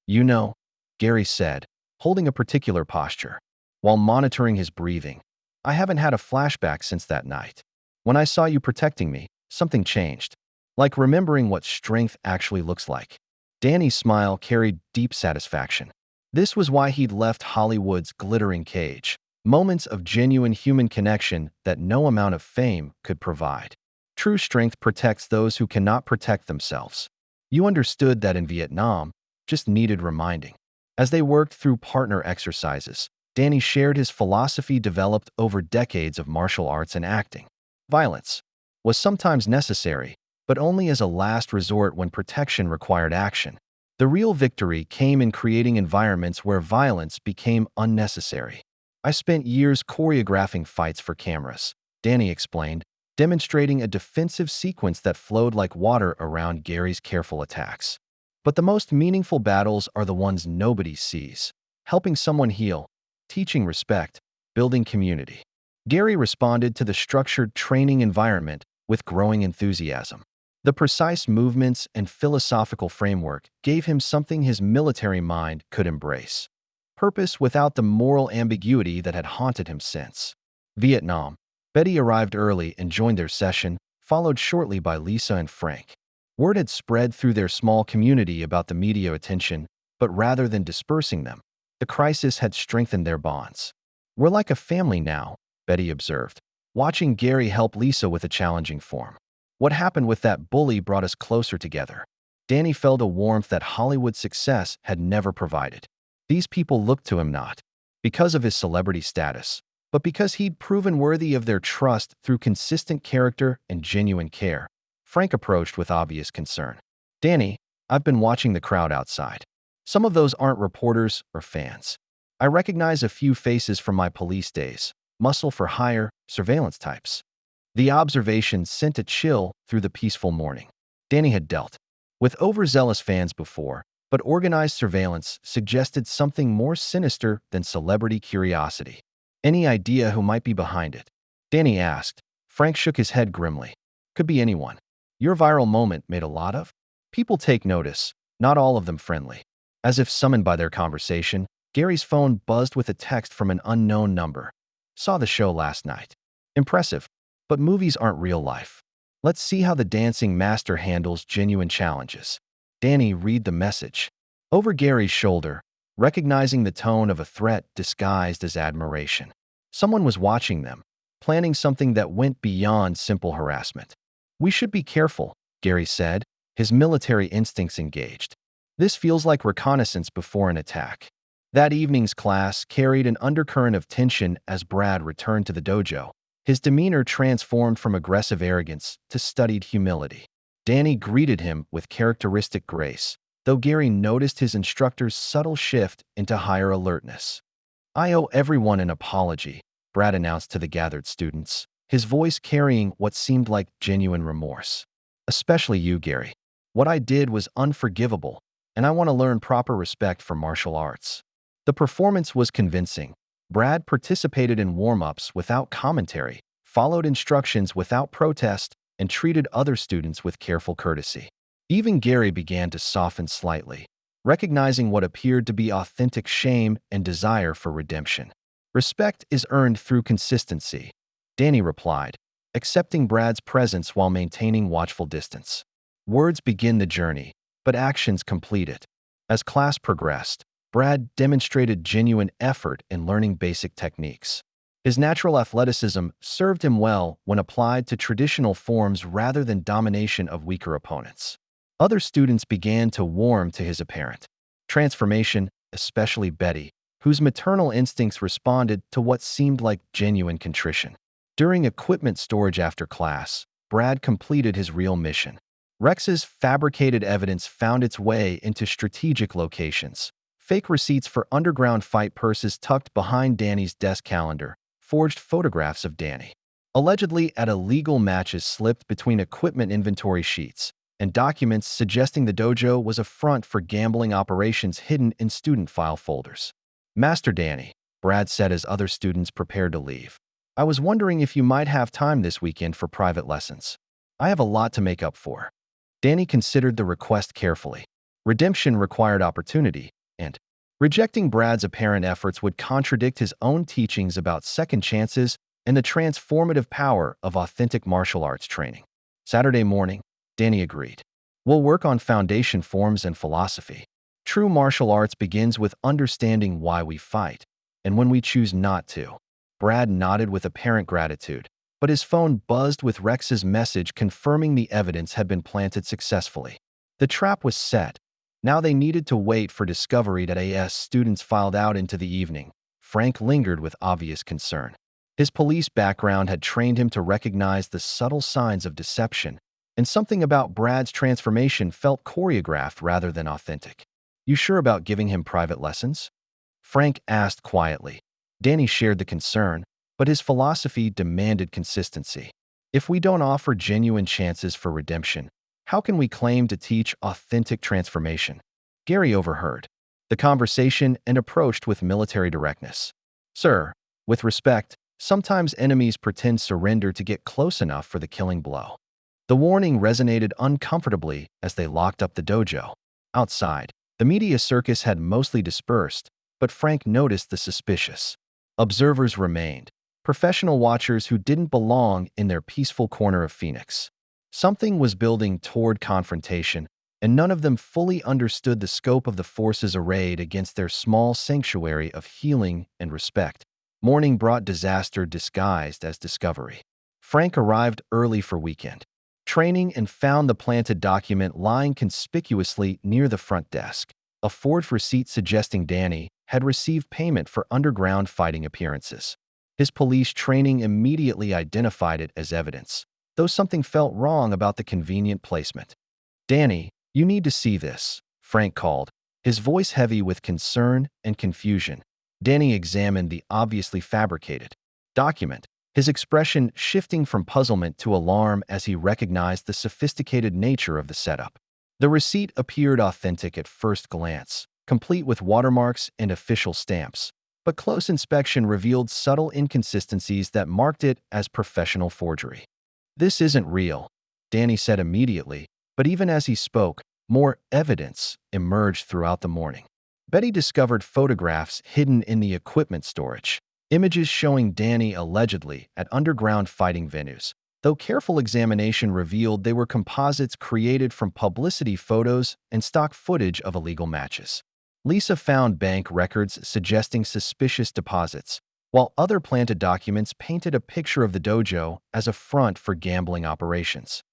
You know, Gary said, holding a particular posture, while monitoring his breathing, I haven't had a flashback since that night. When I saw you protecting me, something changed, like remembering what strength actually looks like. Danny's smile carried deep satisfaction. This was why he'd left Hollywood's glittering cage, moments of genuine human connection that no amount of fame could provide. True strength protects those who cannot protect themselves. You understood that in Vietnam, just needed reminding. As they worked through partner exercises, Danny shared his philosophy developed over decades of martial arts and acting. Violence was sometimes necessary, but only as a last resort when protection required action. The real victory came in creating environments where violence became unnecessary. I spent years choreographing fights for cameras, Danny explained, demonstrating a defensive sequence that flowed like water around Gary's careful attacks. But the most meaningful battles are the ones nobody sees. Helping someone heal, teaching respect, building community. Gary responded to the structured training environment with growing enthusiasm. The precise movements and philosophical framework gave him something his military mind could embrace. Purpose without the moral ambiguity that had haunted him since Vietnam. Betty arrived early and joined their session, followed shortly by Lisa and Frank. Word had spread through their small community about the media attention, but rather than dispersing them, the crisis had strengthened their bonds. We're like a family now, Betty observed, watching Gary help Lisa with a challenging form. What happened with that bully brought us closer together. Danny felt a warmth that Hollywood success had never provided. These people looked to him not because of his celebrity status, but because he'd proven worthy of their trust through consistent character and genuine care. Frank approached with obvious concern. Danny, I've been watching the crowd outside. Some of those aren't reporters or fans. I recognize a few faces from my police days, muscle for hire, surveillance types. The observation sent a chill through the peaceful morning. Danny had dealt with overzealous fans before, but organized surveillance suggested something more sinister than celebrity curiosity. Any idea who might be behind it? Danny asked. Frank shook his head grimly. Could be anyone. Your viral moment made a lot of people take notice, not all of them friendly. As if summoned by their conversation, Gary's phone buzzed with a text from an unknown number. Saw the show last night. Impressive. But movies aren't real life. Let's see how the dancing master handles genuine challenges. Danny read the message. Over Gary's shoulder, recognizing the tone of a threat disguised as admiration. Someone was watching them, planning something that went beyond simple harassment. We should be careful, Gary said, his military instincts engaged. This feels like reconnaissance before an attack. That evening's class carried an undercurrent of tension as Brad returned to the dojo. His demeanor transformed from aggressive arrogance to studied humility. Danny greeted him with characteristic grace, though Gary noticed his instructor's subtle shift into higher alertness. "I owe everyone an apology," Brad announced to the gathered students, his voice carrying what seemed like genuine remorse. "Especially you, Gary. What I did was unforgivable, and I want to learn proper respect for martial arts." The performance was convincing. Brad participated in warm-ups without commentary, followed instructions without protest, and treated other students with careful courtesy. Even Gary began to soften slightly, recognizing what appeared to be authentic shame and desire for redemption. "Respect is earned through consistency," Danny replied, accepting Brad's presence while maintaining watchful distance. Words begin the journey, but actions complete it. As class progressed, Brad demonstrated genuine effort in learning basic techniques. His natural athleticism served him well when applied to traditional forms rather than domination of weaker opponents. Other students began to warm to his apparent transformation, especially Betty, whose maternal instincts responded to what seemed like genuine contrition. During equipment storage after class, Brad completed his real mission. Rex's fabricated evidence found its way into strategic locations. Fake receipts for underground fight purses tucked behind Danny's desk calendar, forged photographs of Danny, allegedly at illegal matches slipped between equipment inventory sheets, and documents suggesting the dojo was a front for gambling operations hidden in student file folders. "Master Danny," Brad said as other students prepared to leave, "I was wondering if you might have time this weekend for private lessons. I have a lot to make up for." Danny considered the request carefully. Redemption required opportunity, and rejecting Brad's apparent efforts would contradict his own teachings about second chances and the transformative power of authentic martial arts training. "Saturday morning," Danny agreed. "We'll work on foundation forms and philosophy. True martial arts begins with understanding why we fight, and when we choose not to." Brad nodded with apparent gratitude, but his phone buzzed with Rex's message confirming the evidence had been planted successfully. The trap was set. Now they needed to wait for discovery that as students filed out into the evening. Frank lingered with obvious concern. His police background had trained him to recognize the subtle signs of deception, and something about Brad's transformation felt choreographed rather than authentic. "You sure about giving him private lessons?" Frank asked quietly. Danny shared the concern, but his philosophy demanded consistency. "If we don't offer genuine chances for redemption, how can we claim to teach authentic transformation?" Gary overheard the conversation and approached with military directness. "Sir, with respect, sometimes enemies pretend surrender to get close enough for the killing blow." The warning resonated uncomfortably as they locked up the dojo. Outside, the media circus had mostly dispersed, but Frank noticed the suspicious. Observers remained, professional watchers who didn't belong in their peaceful corner of Phoenix. Something was building toward confrontation, and none of them fully understood the scope of the forces arrayed against their small sanctuary of healing and respect. Morning brought disaster disguised as discovery. Frank arrived early for weekend training and found the planted document lying conspicuously near the front desk. A forged receipt suggesting Danny had received payment for underground fighting appearances. His police training immediately identified it as evidence, though something felt wrong about the convenient placement. "Danny, you need to see this," Frank called, his voice heavy with concern and confusion. Danny examined the obviously fabricated document, his expression shifting from puzzlement to alarm as he recognized the sophisticated nature of the setup. The receipt appeared authentic at first glance, complete with watermarks and official stamps, but close inspection revealed subtle inconsistencies that marked it as professional forgery. "This isn't real," Danny said immediately, but even as he spoke, more evidence emerged throughout the morning. Betty discovered photographs hidden in the equipment storage, images showing Danny allegedly at underground fighting venues, though careful examination revealed they were composites created from publicity photos and stock footage of illegal matches. Lisa found bank records suggesting suspicious deposits, while other planted documents painted a picture of the dojo as a front for gambling operations.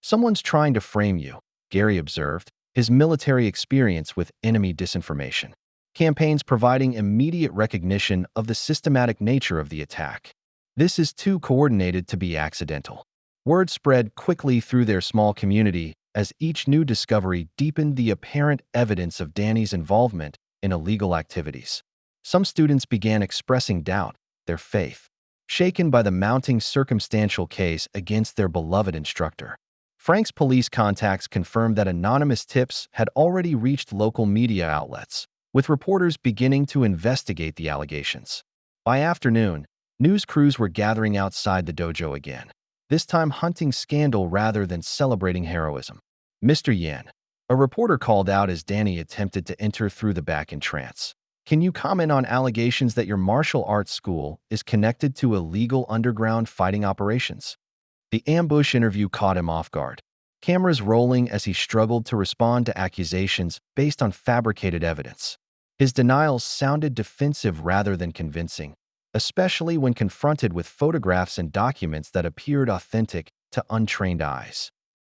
"Someone's trying to frame you," Gary observed, his military experience with enemy disinformation. campaigns providing immediate recognition of the systematic nature of the attack. This is too coordinated to be accidental. Word spread quickly through their small community as each new discovery deepened the apparent evidence of Danny's involvement in illegal activities. Some students began expressing doubt, their faith, shaken by the mounting circumstantial case against their beloved instructor. Frank's police contacts confirmed that anonymous tips had already reached local media outlets, with reporters beginning to investigate the allegations. By afternoon, news crews were gathering outside the dojo again, this time hunting scandal rather than celebrating heroism. "Mr. Yan," a reporter called out as Danny attempted to enter through the back entrance. "Can you comment on allegations that your martial arts school is connected to illegal underground fighting operations?" The ambush interview caught him off guard, cameras rolling as he struggled to respond to accusations based on fabricated evidence. His denials sounded defensive rather than convincing, especially when confronted with photographs and documents that appeared authentic to untrained eyes.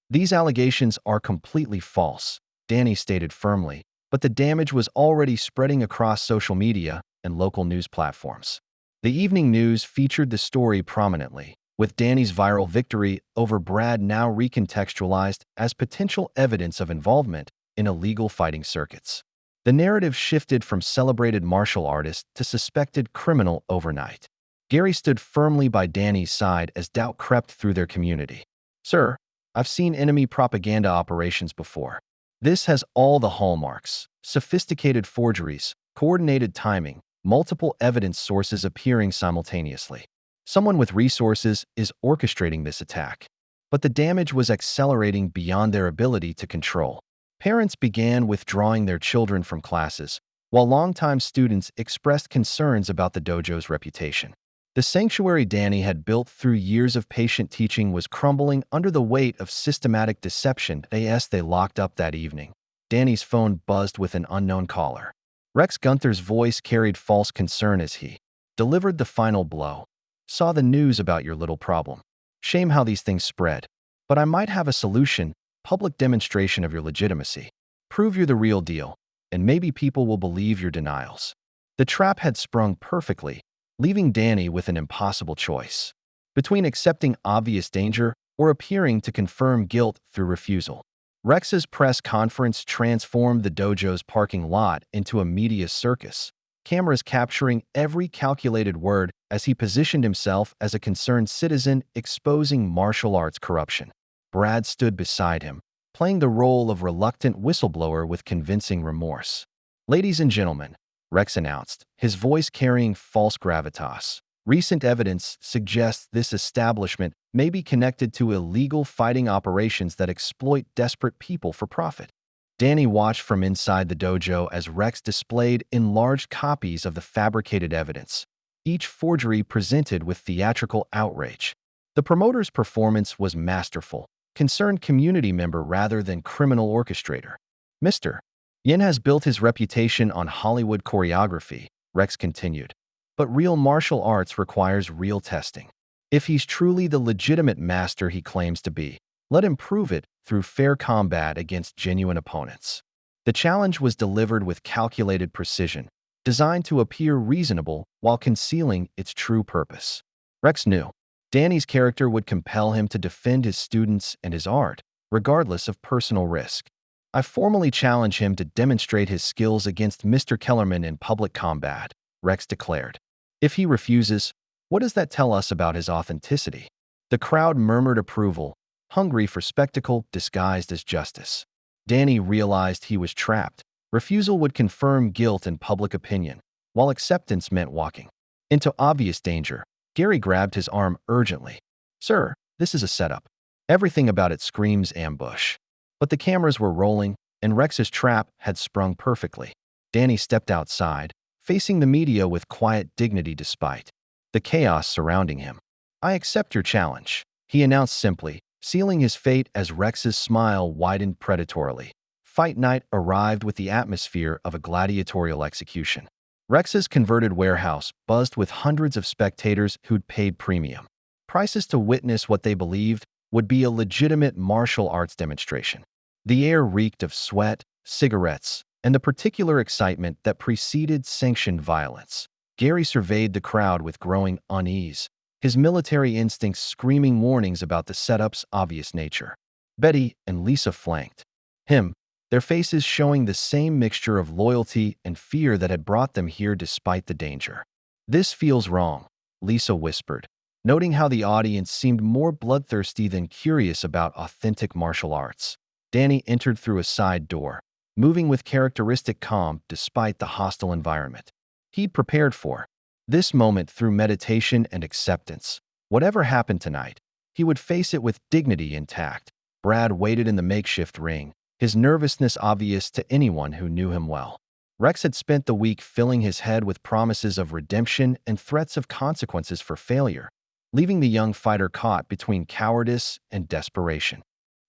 "These allegations are completely false," Danny stated firmly, but the damage was already spreading across social media and local news platforms. The evening news featured the story prominently, with Danny's viral victory over Brad now recontextualized as potential evidence of involvement in illegal fighting circuits. The narrative shifted from celebrated martial artist to suspected criminal overnight. Gary stood firmly by Danny's side as doubt crept through their community. "Sir, I've seen enemy propaganda operations before. This has all the hallmarks: sophisticated forgeries, coordinated timing, multiple evidence sources appearing simultaneously. Someone with resources is orchestrating this attack." But the damage was accelerating beyond their ability to control. Parents began withdrawing their children from classes, while longtime students expressed concerns about the dojo's reputation. The sanctuary Danny had built through years of patient teaching was crumbling under the weight of systematic deception. As they locked up that evening, Danny's phone buzzed with an unknown caller. Rex Gunther's voice carried false concern as he delivered the final blow. "Saw the news about your little problem. Shame how these things spread. But I might have a solution: public demonstration of your legitimacy. Prove you're the real deal, and maybe people will believe your denials." The trap had sprung perfectly, leaving Danny with an impossible choice between accepting obvious danger or appearing to confirm guilt through refusal. Rex's press conference transformed the dojo's parking lot into a media circus, cameras capturing every calculated word as he positioned himself as a concerned citizen exposing martial arts corruption. Brad stood beside him, playing the role of reluctant whistleblower with convincing remorse. "Ladies and gentlemen," Rex announced, his voice carrying false gravitas, "recent evidence suggests this establishment may be connected to illegal fighting operations that exploit desperate people for profit." Danny watched from inside the dojo as Rex displayed enlarged copies of the fabricated evidence, each forgery presented with theatrical outrage. The promoter's performance was masterful, concerned community member rather than criminal orchestrator. "Mr. Yin has built his reputation on Hollywood choreography," Rex continued, "but real martial arts requires real testing. If he's truly the legitimate master he claims to be, let him prove it through fair combat against genuine opponents." The challenge was delivered with calculated precision, designed to appear reasonable while concealing its true purpose. Rex knew Danny's character would compel him to defend his students and his art, regardless of personal risk. "I formally challenge him to demonstrate his skills against Mr. Kellerman in public combat," Rex declared. "If he refuses, what does that tell us about his authenticity?" The crowd murmured approval, hungry for spectacle disguised as justice. Danny realized he was trapped. Refusal would confirm guilt in public opinion, while acceptance meant walking into obvious danger. Gary grabbed his arm urgently. "Sir, this is a setup. Everything about it screams ambush." But the cameras were rolling, and Rex's trap had sprung perfectly. Danny stepped outside, facing the media with quiet dignity despite the chaos surrounding him. "I accept your challenge," he announced simply, sealing his fate as Rex's smile widened predatorily. Fight night arrived with the atmosphere of a gladiatorial execution. Rex's converted warehouse buzzed with hundreds of spectators who'd paid premium prices to witness what they believed would be a legitimate martial arts demonstration. The air reeked of sweat, cigarettes, and the particular excitement that preceded sanctioned violence. Gary surveyed the crowd with growing unease, his military instincts screaming warnings about the setup's obvious nature. Betty and Lisa flanked him, their faces showing the same mixture of loyalty and fear that had brought them here despite the danger. "This feels wrong," Lisa whispered, noting how the audience seemed more bloodthirsty than curious about authentic martial arts. Danny entered through a side door, moving with characteristic calm despite the hostile environment. He'd prepared for this moment through meditation and acceptance. Whatever happened tonight, he would face it with dignity intact. Brad waited in the makeshift ring, his nervousness obvious to anyone who knew him well. Rex had spent the week filling his head with promises of redemption and threats of consequences for failure, leaving the young fighter caught between cowardice and desperation.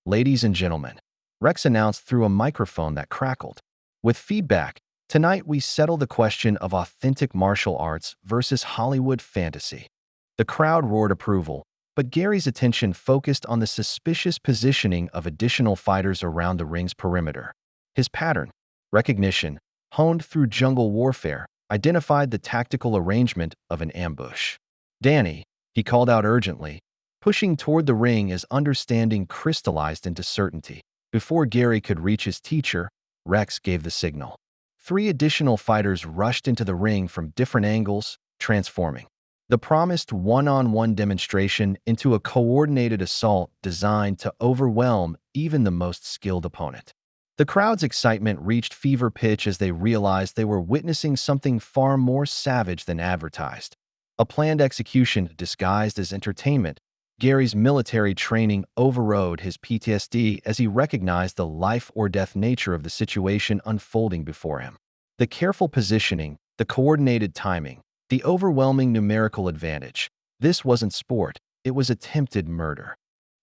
"Ladies and gentlemen," Rex announced through a microphone that crackled. "With feedback, tonight we settle the question of authentic martial arts versus Hollywood fantasy." The crowd roared approval, but Gary's attention focused on the suspicious positioning of additional fighters around the ring's perimeter. His pattern recognition, honed through jungle warfare, identified the tactical arrangement of an ambush. "Danny," he called out urgently, pushing toward the ring as understanding crystallized into certainty. Before Gary could reach his teacher, Rex gave the signal. 3 additional fighters rushed into the ring from different angles, transforming the promised one-on-one demonstration into a coordinated assault designed to overwhelm even the most skilled opponent. The crowd's excitement reached fever pitch as they realized they were witnessing something far more savage than advertised. A planned execution disguised as entertainment. Gary's military training overrode his PTSD as he recognized the life-or-death nature of the situation unfolding before him. The careful positioning, the coordinated timing, the overwhelming numerical advantage. This wasn't sport, it was attempted murder.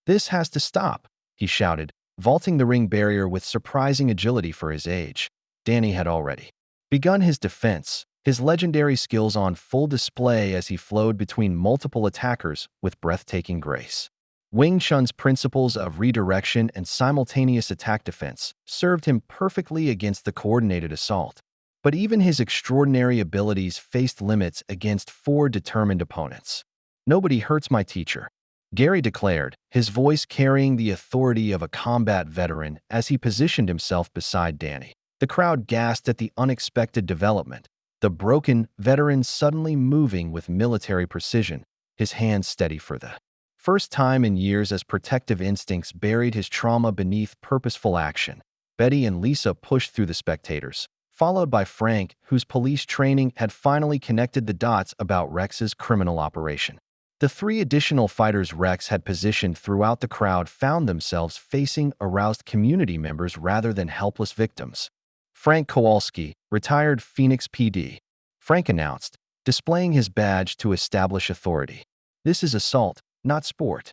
"This has to stop," he shouted, vaulting the ring barrier with surprising agility for his age. Danny had already begun his defense, his legendary skills on full display as he flowed between multiple attackers with breathtaking grace. Wing Chun's principles of redirection and simultaneous attack defense served him perfectly against the coordinated assault. But even his extraordinary abilities faced limits against 4 determined opponents. "Nobody hurts my teacher," Gary declared, his voice carrying the authority of a combat veteran as he positioned himself beside Danny. The crowd gasped at the unexpected development, the broken veteran suddenly moving with military precision, his hands steady for the first time in years as protective instincts buried his trauma beneath purposeful action. Betty and Lisa pushed through the spectators, followed by Frank, whose police training had finally connected the dots about Rex's criminal operation. The 3 additional fighters Rex had positioned throughout the crowd found themselves facing aroused community members rather than helpless victims. "Frank Kowalski, retired Phoenix PD," Frank announced, displaying his badge to establish authority. "This is assault, not sport."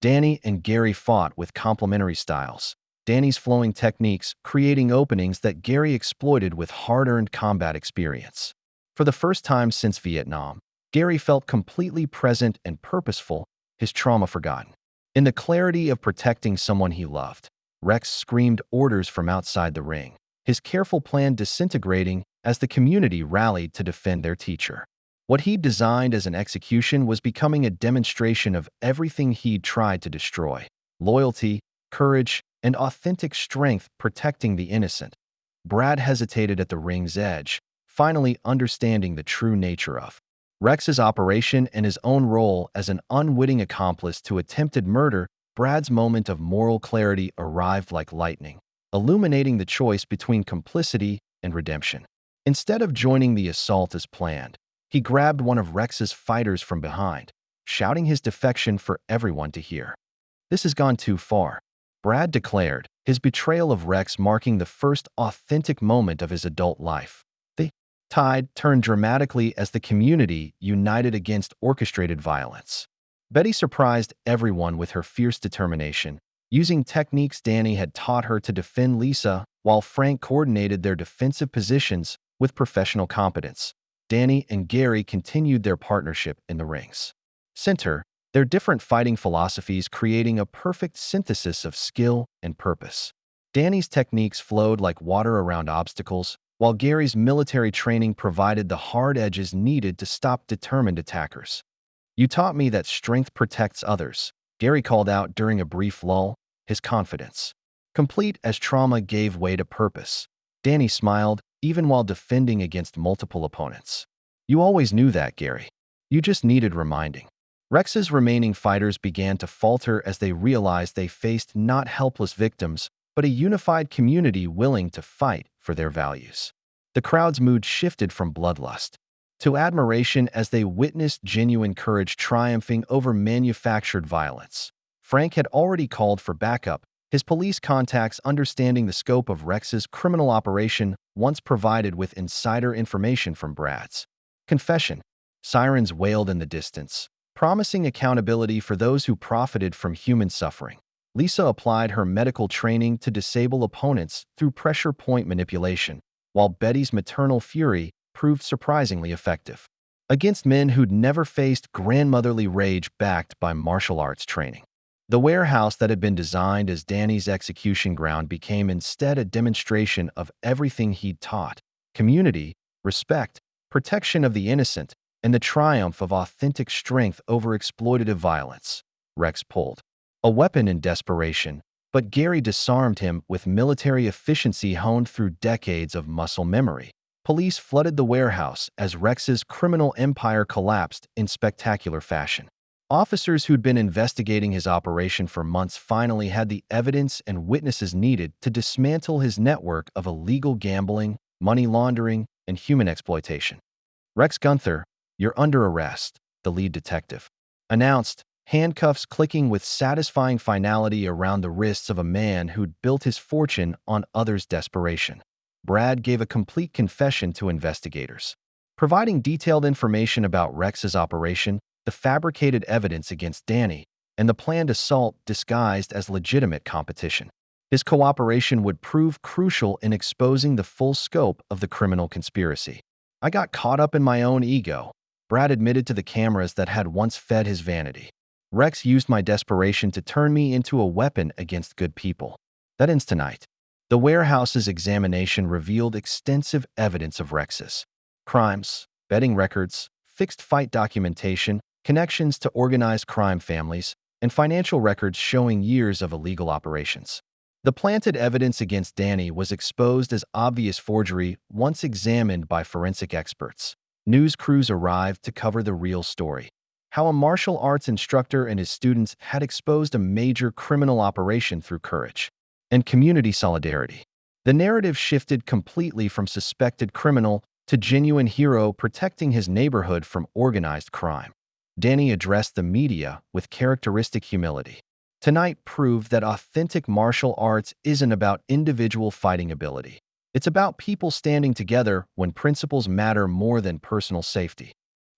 Danny and Gary fought with complementary styles. Danny's flowing techniques creating openings that Gary exploited with hard-earned combat experience. For the first time since Vietnam, Gary felt completely present and purposeful, his trauma forgotten. In the clarity of protecting someone he loved, Rex screamed orders from outside the ring, his careful plan disintegrating as the community rallied to defend their teacher. What he'd designed as an execution was becoming a demonstration of everything he'd tried to destroy: loyalty, courage, and authentic strength protecting the innocent. Brad hesitated at the ring's edge, finally understanding the true nature of Rex's operation and his own role as an unwitting accomplice to attempted murder. Brad's moment of moral clarity arrived like lightning, illuminating the choice between complicity and redemption. Instead of joining the assault as planned, he grabbed one of Rex's fighters from behind, shouting his defection for everyone to hear. "This has gone too far," Brad declared, his betrayal of Rex marking the first authentic moment of his adult life. The tide turned dramatically as the community united against orchestrated violence. Betty surprised everyone with her fierce determination, using techniques Danny had taught her to defend Lisa, while Frank coordinated their defensive positions with professional competence. Danny and Gary continued their partnership in the ring's center, their different fighting philosophies creating a perfect synthesis of skill and purpose. Danny's techniques flowed like water around obstacles, while Gary's military training provided the hard edges needed to stop determined attackers. "You taught me that strength protects others," Gary called out during a brief lull, his confidence complete as trauma gave way to purpose. Danny smiled, even while defending against multiple opponents. "You always knew that, Gary. You just needed reminding." Rex's remaining fighters began to falter as they realized they faced not helpless victims, but a unified community willing to fight for their values. The crowd's mood shifted from bloodlust to admiration as they witnessed genuine courage triumphing over manufactured violence. Frank had already called for backup, his police contacts understanding the scope of Rex's criminal operation once provided with insider information from Brad's confession. Sirens wailed in the distance, promising accountability for those who profited from human suffering. Lisa applied her medical training to disable opponents through pressure point manipulation, while Betty's maternal fury proved surprisingly effective against men who'd never faced grandmotherly rage backed by martial arts training. The warehouse that had been designed as Danny's execution ground became instead a demonstration of everything he'd taught: community, respect, protection of the innocent, and the triumph of authentic strength over exploitative violence. Rex pulled a weapon in desperation, but Gary disarmed him with military efficiency honed through decades of muscle memory. Police flooded the warehouse as Rex's criminal empire collapsed in spectacular fashion. Officers who'd been investigating his operation for months finally had the evidence and witnesses needed to dismantle his network of illegal gambling, money laundering, and human exploitation. "Rex Gunther, you're under arrest," the lead detective announced, handcuffs clicking with satisfying finality around the wrists of a man who'd built his fortune on others' desperation. Brad gave a complete confession to investigators, providing detailed information about Rex's operation, the fabricated evidence against Danny, and the planned assault disguised as legitimate competition. His cooperation would prove crucial in exposing the full scope of the criminal conspiracy. "I got caught up in my own ego," Brad admitted to the cameras that had once fed his vanity. "Rex used my desperation to turn me into a weapon against good people." That ends tonight. The warehouse's examination revealed extensive evidence of Rex's crimes, betting records, fixed fight documentation, connections to organized crime families, and financial records showing years of illegal operations. The planted evidence against Danny was exposed as obvious forgery once examined by forensic experts. News crews arrived to cover the real story: how a martial arts instructor and his students had exposed a major criminal operation through courage and community solidarity. The narrative shifted completely from suspected criminal to genuine hero protecting his neighborhood from organized crime. Danny addressed the media with characteristic humility. Tonight proved that authentic martial arts isn't about individual fighting ability. It's about people standing together when principles matter more than personal safety.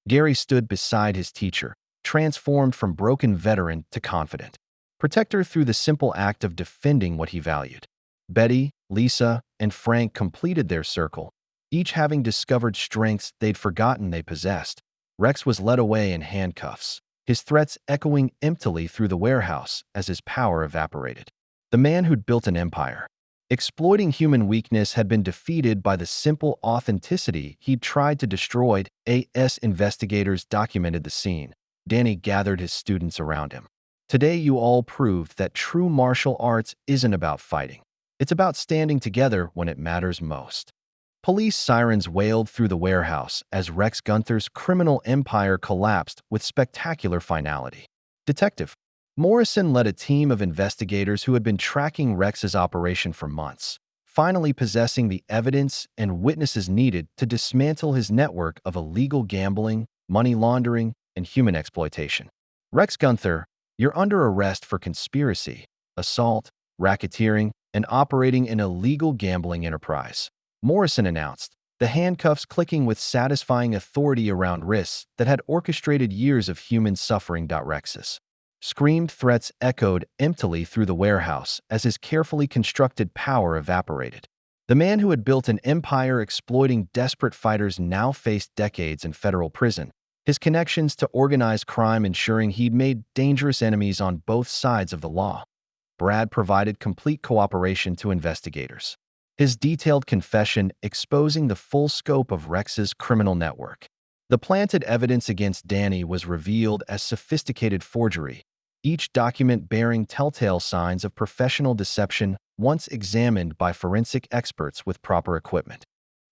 Gary stood beside his teacher, transformed from broken veteran to confident protector through the simple act of defending what he valued. Betty, Lisa, and Frank completed their circle, each having discovered strengths they'd forgotten they possessed. Rex was led away in handcuffs, his threats echoing emptily through the warehouse as his power evaporated. The man who'd built an empire, exploiting human weakness, had been defeated by the simple authenticity he'd tried to destroy. AS investigators documented the scene. Danny gathered his students around him. "Today you all proved that true martial arts isn't about fighting. It's about standing together when it matters most." Police sirens wailed through the warehouse as Rex Gunther's criminal empire collapsed with spectacular finality. Detective Morrison led a team of investigators who had been tracking Rex's operation for months, finally possessing the evidence and witnesses needed to dismantle his network of illegal gambling, money laundering, and human exploitation. "Rex Gunther, you're under arrest for conspiracy, assault, racketeering, and operating an illegal gambling enterprise," Morrison announced, the handcuffs clicking with satisfying authority around wrists that had orchestrated years of human suffering. Rex's screamed threats echoed emptily through the warehouse as his carefully constructed power evaporated. The man who had built an empire exploiting desperate fighters now faced decades in federal prison, his connections to organized crime ensuring he'd made dangerous enemies on both sides of the law. Brad provided complete cooperation to investigators. His detailed confession exposing the full scope of Rex's criminal network. The planted evidence against Donnie was revealed as sophisticated forgery, each document bearing telltale signs of professional deception once examined by forensic experts with proper equipment.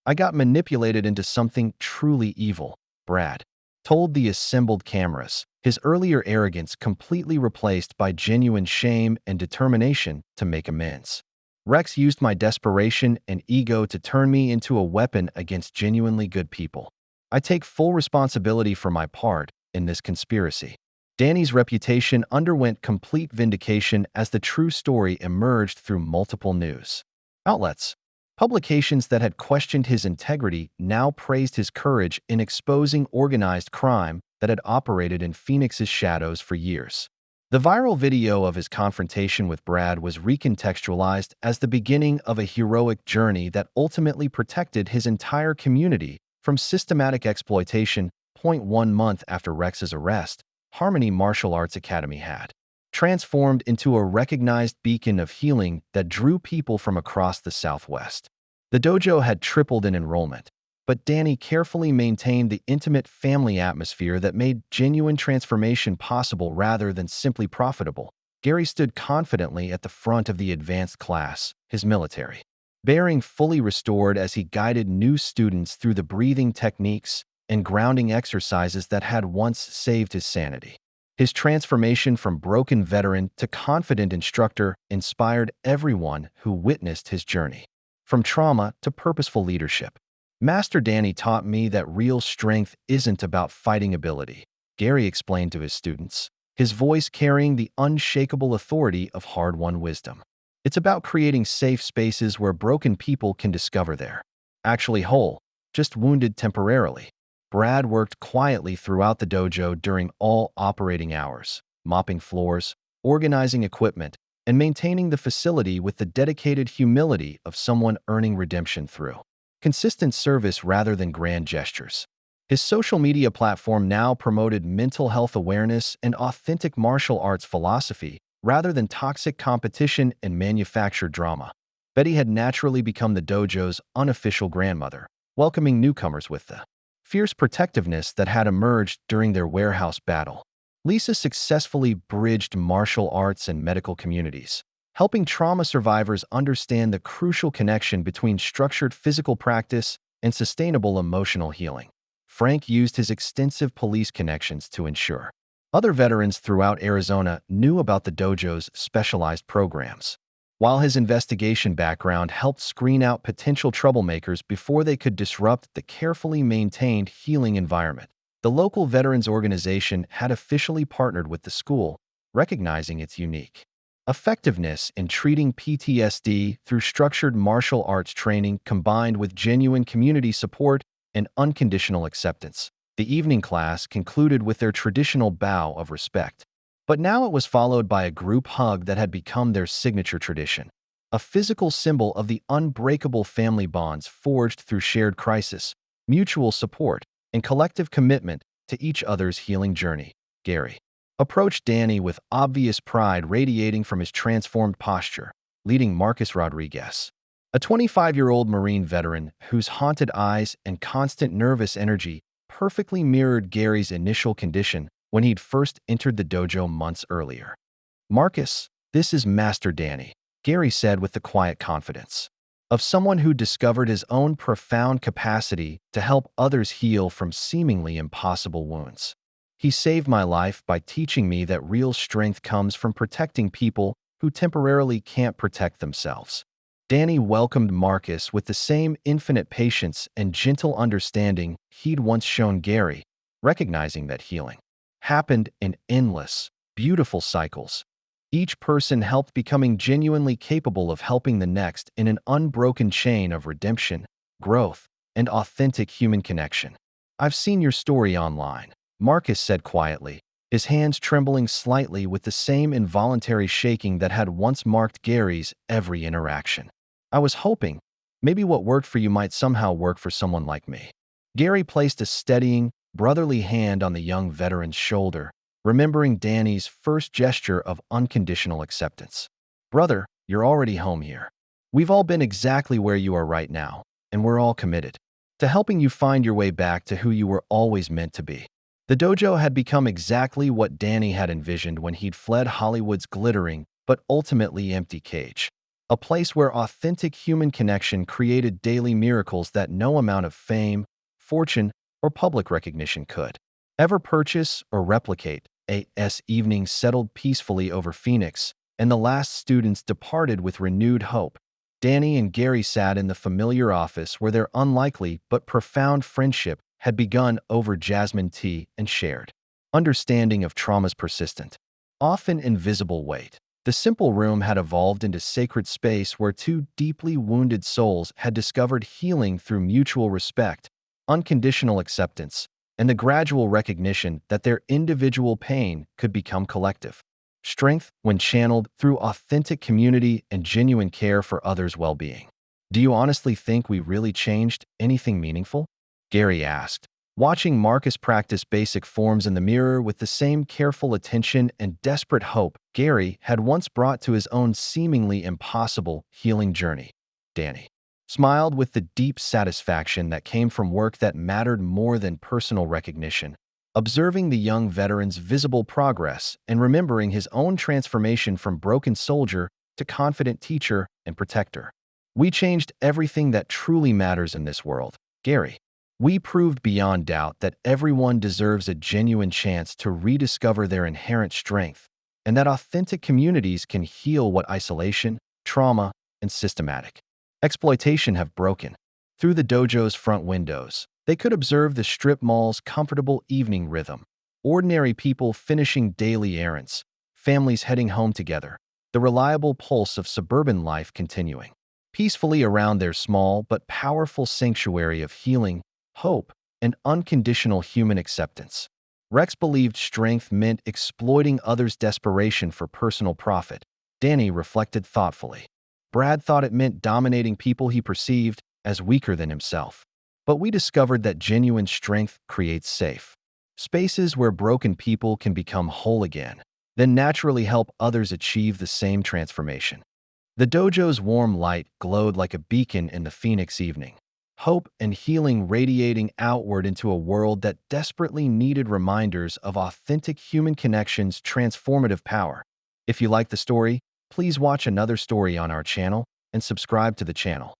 I got manipulated into something truly evil, Brad told the assembled cameras, his earlier arrogance completely replaced by genuine shame and determination to make amends. Rex used my desperation and ego to turn me into a weapon against genuinely good people. I take full responsibility for my part in this conspiracy. Donnie's reputation underwent complete vindication as the true story emerged through multiple news outlets. Publications that had questioned his integrity now praised his courage in exposing organized crime that had operated in Phoenix's shadows for years. The viral video of his confrontation with Brad was recontextualized as the beginning of a heroic journey that ultimately protected his entire community from systematic exploitation. 1 month after Rex's arrest, Harmony Martial Arts Academy had transformed into a recognized beacon of healing that drew people from across the Southwest. The dojo had tripled in enrollment, but Donnie carefully maintained the intimate family atmosphere that made genuine transformation possible rather than simply profitable. Gary stood confidently at the front of the advanced class, his military bearing fully restored as he guided new students through the breathing techniques and grounding exercises that had once saved his sanity. His transformation from broken veteran to confident instructor inspired everyone who witnessed his journey. From trauma to purposeful leadership, Master Donnie taught me that real strength isn't about fighting ability, Gary explained to his students, his voice carrying the unshakable authority of hard-won wisdom. It's about creating safe spaces where broken people can discover they're actually whole, just wounded temporarily. Brad worked quietly throughout the dojo during all operating hours, mopping floors, organizing equipment, and maintaining the facility with the dedicated humility of someone earning redemption through consistent service rather than grand gestures. His social media platform now promoted mental health awareness and authentic martial arts philosophy rather than toxic competition and manufactured drama. Betty had naturally become the dojo's unofficial grandmother, welcoming newcomers with the fierce protectiveness that had emerged during their warehouse battle. Lisa successfully bridged martial arts and medical communities, helping trauma survivors understand the crucial connection between structured physical practice and sustainable emotional healing. Frank used his extensive police connections to ensure other veterans throughout Arizona knew about the dojo's specialized programs, while his investigation background helped screen out potential troublemakers before they could disrupt the carefully maintained healing environment. The local veterans organization had officially partnered with the school, recognizing its unique effectiveness in treating PTSD through structured martial arts training combined with genuine community support and unconditional acceptance. The evening class concluded with their traditional bow of respect. But now it was followed by a group hug that had become their signature tradition, a physical symbol of the unbreakable family bonds forged through shared crisis, mutual support, and collective commitment to each other's healing journey. Gary approached Donnie with obvious pride radiating from his transformed posture, leading Marcus Rodriguez, a 25-year-old Marine veteran whose haunted eyes and constant nervous energy perfectly mirrored Gary's initial condition when he'd first entered the dojo months earlier. "Marcus, this is Master Donnie," Gary said with the quiet confidence of someone who discovered his own profound capacity to help others heal from seemingly impossible wounds. "He saved my life by teaching me that real strength comes from protecting people who temporarily can't protect themselves." Donnie welcomed Marcus with the same infinite patience and gentle understanding he'd once shown Gary, recognizing that healing happened in endless, beautiful cycles. Each person helped becoming genuinely capable of helping the next in an unbroken chain of redemption, growth, and authentic human connection. "I've seen your story online," Marcus said quietly, his hands trembling slightly with the same involuntary shaking that had once marked Gary's every interaction. "I was hoping maybe what worked for you might somehow work for someone like me." Gary placed a steadying, brotherly hand on the young veteran's shoulder, remembering Donnie's first gesture of unconditional acceptance. Brother, you're already home here. We've all been exactly where you are right now, and we're all committed to helping you find your way back to who you were always meant to be. The dojo had become exactly what Danny had envisioned when he'd fled Hollywood's glittering but ultimately empty cage. A place where authentic human connection created daily miracles that no amount of fame, fortune, or public recognition could ever purchase or replicate. As evening settled peacefully over Phoenix, and the last students departed with renewed hope, Danny and Gary sat in the familiar office where their unlikely but profound friendship had begun over jasmine tea and shared understanding of trauma's persistent, often invisible weight. The simple room had evolved into sacred space where two deeply wounded souls had discovered healing through mutual respect, unconditional acceptance, and the gradual recognition that their individual pain could become collective strength when channeled through authentic community and genuine care for others' well-being. Do you honestly think we really changed anything meaningful? Gary asked, watching Marcus practice basic forms in the mirror with the same careful attention and desperate hope Gary had once brought to his own seemingly impossible healing journey. Danny smiled with the deep satisfaction that came from work that mattered more than personal recognition, observing the young veteran's visible progress and remembering his own transformation from broken soldier to confident teacher and protector. We changed everything that truly matters in this world, Gary. We proved beyond doubt that everyone deserves a genuine chance to rediscover their inherent strength, and that authentic communities can heal what isolation, trauma, and systematic exploitation have broken. Through the dojo's front windows, they could observe the strip mall's comfortable evening rhythm, ordinary people finishing daily errands, families heading home together, the reliable pulse of suburban life continuing peacefully around their small but powerful sanctuary of healing, hope, and unconditional human acceptance. Rex believed strength meant exploiting others' desperation for personal profit. Danny reflected thoughtfully. Brad thought it meant dominating people he perceived as weaker than himself. But we discovered that genuine strength creates safe spaces where broken people can become whole again, then naturally help others achieve the same transformation. The dojo's warm light glowed like a beacon in the Phoenix evening, hope and healing radiating outward into a world that desperately needed reminders of authentic human connection's transformative power. If you like the story, please watch another story on our channel and subscribe to the channel.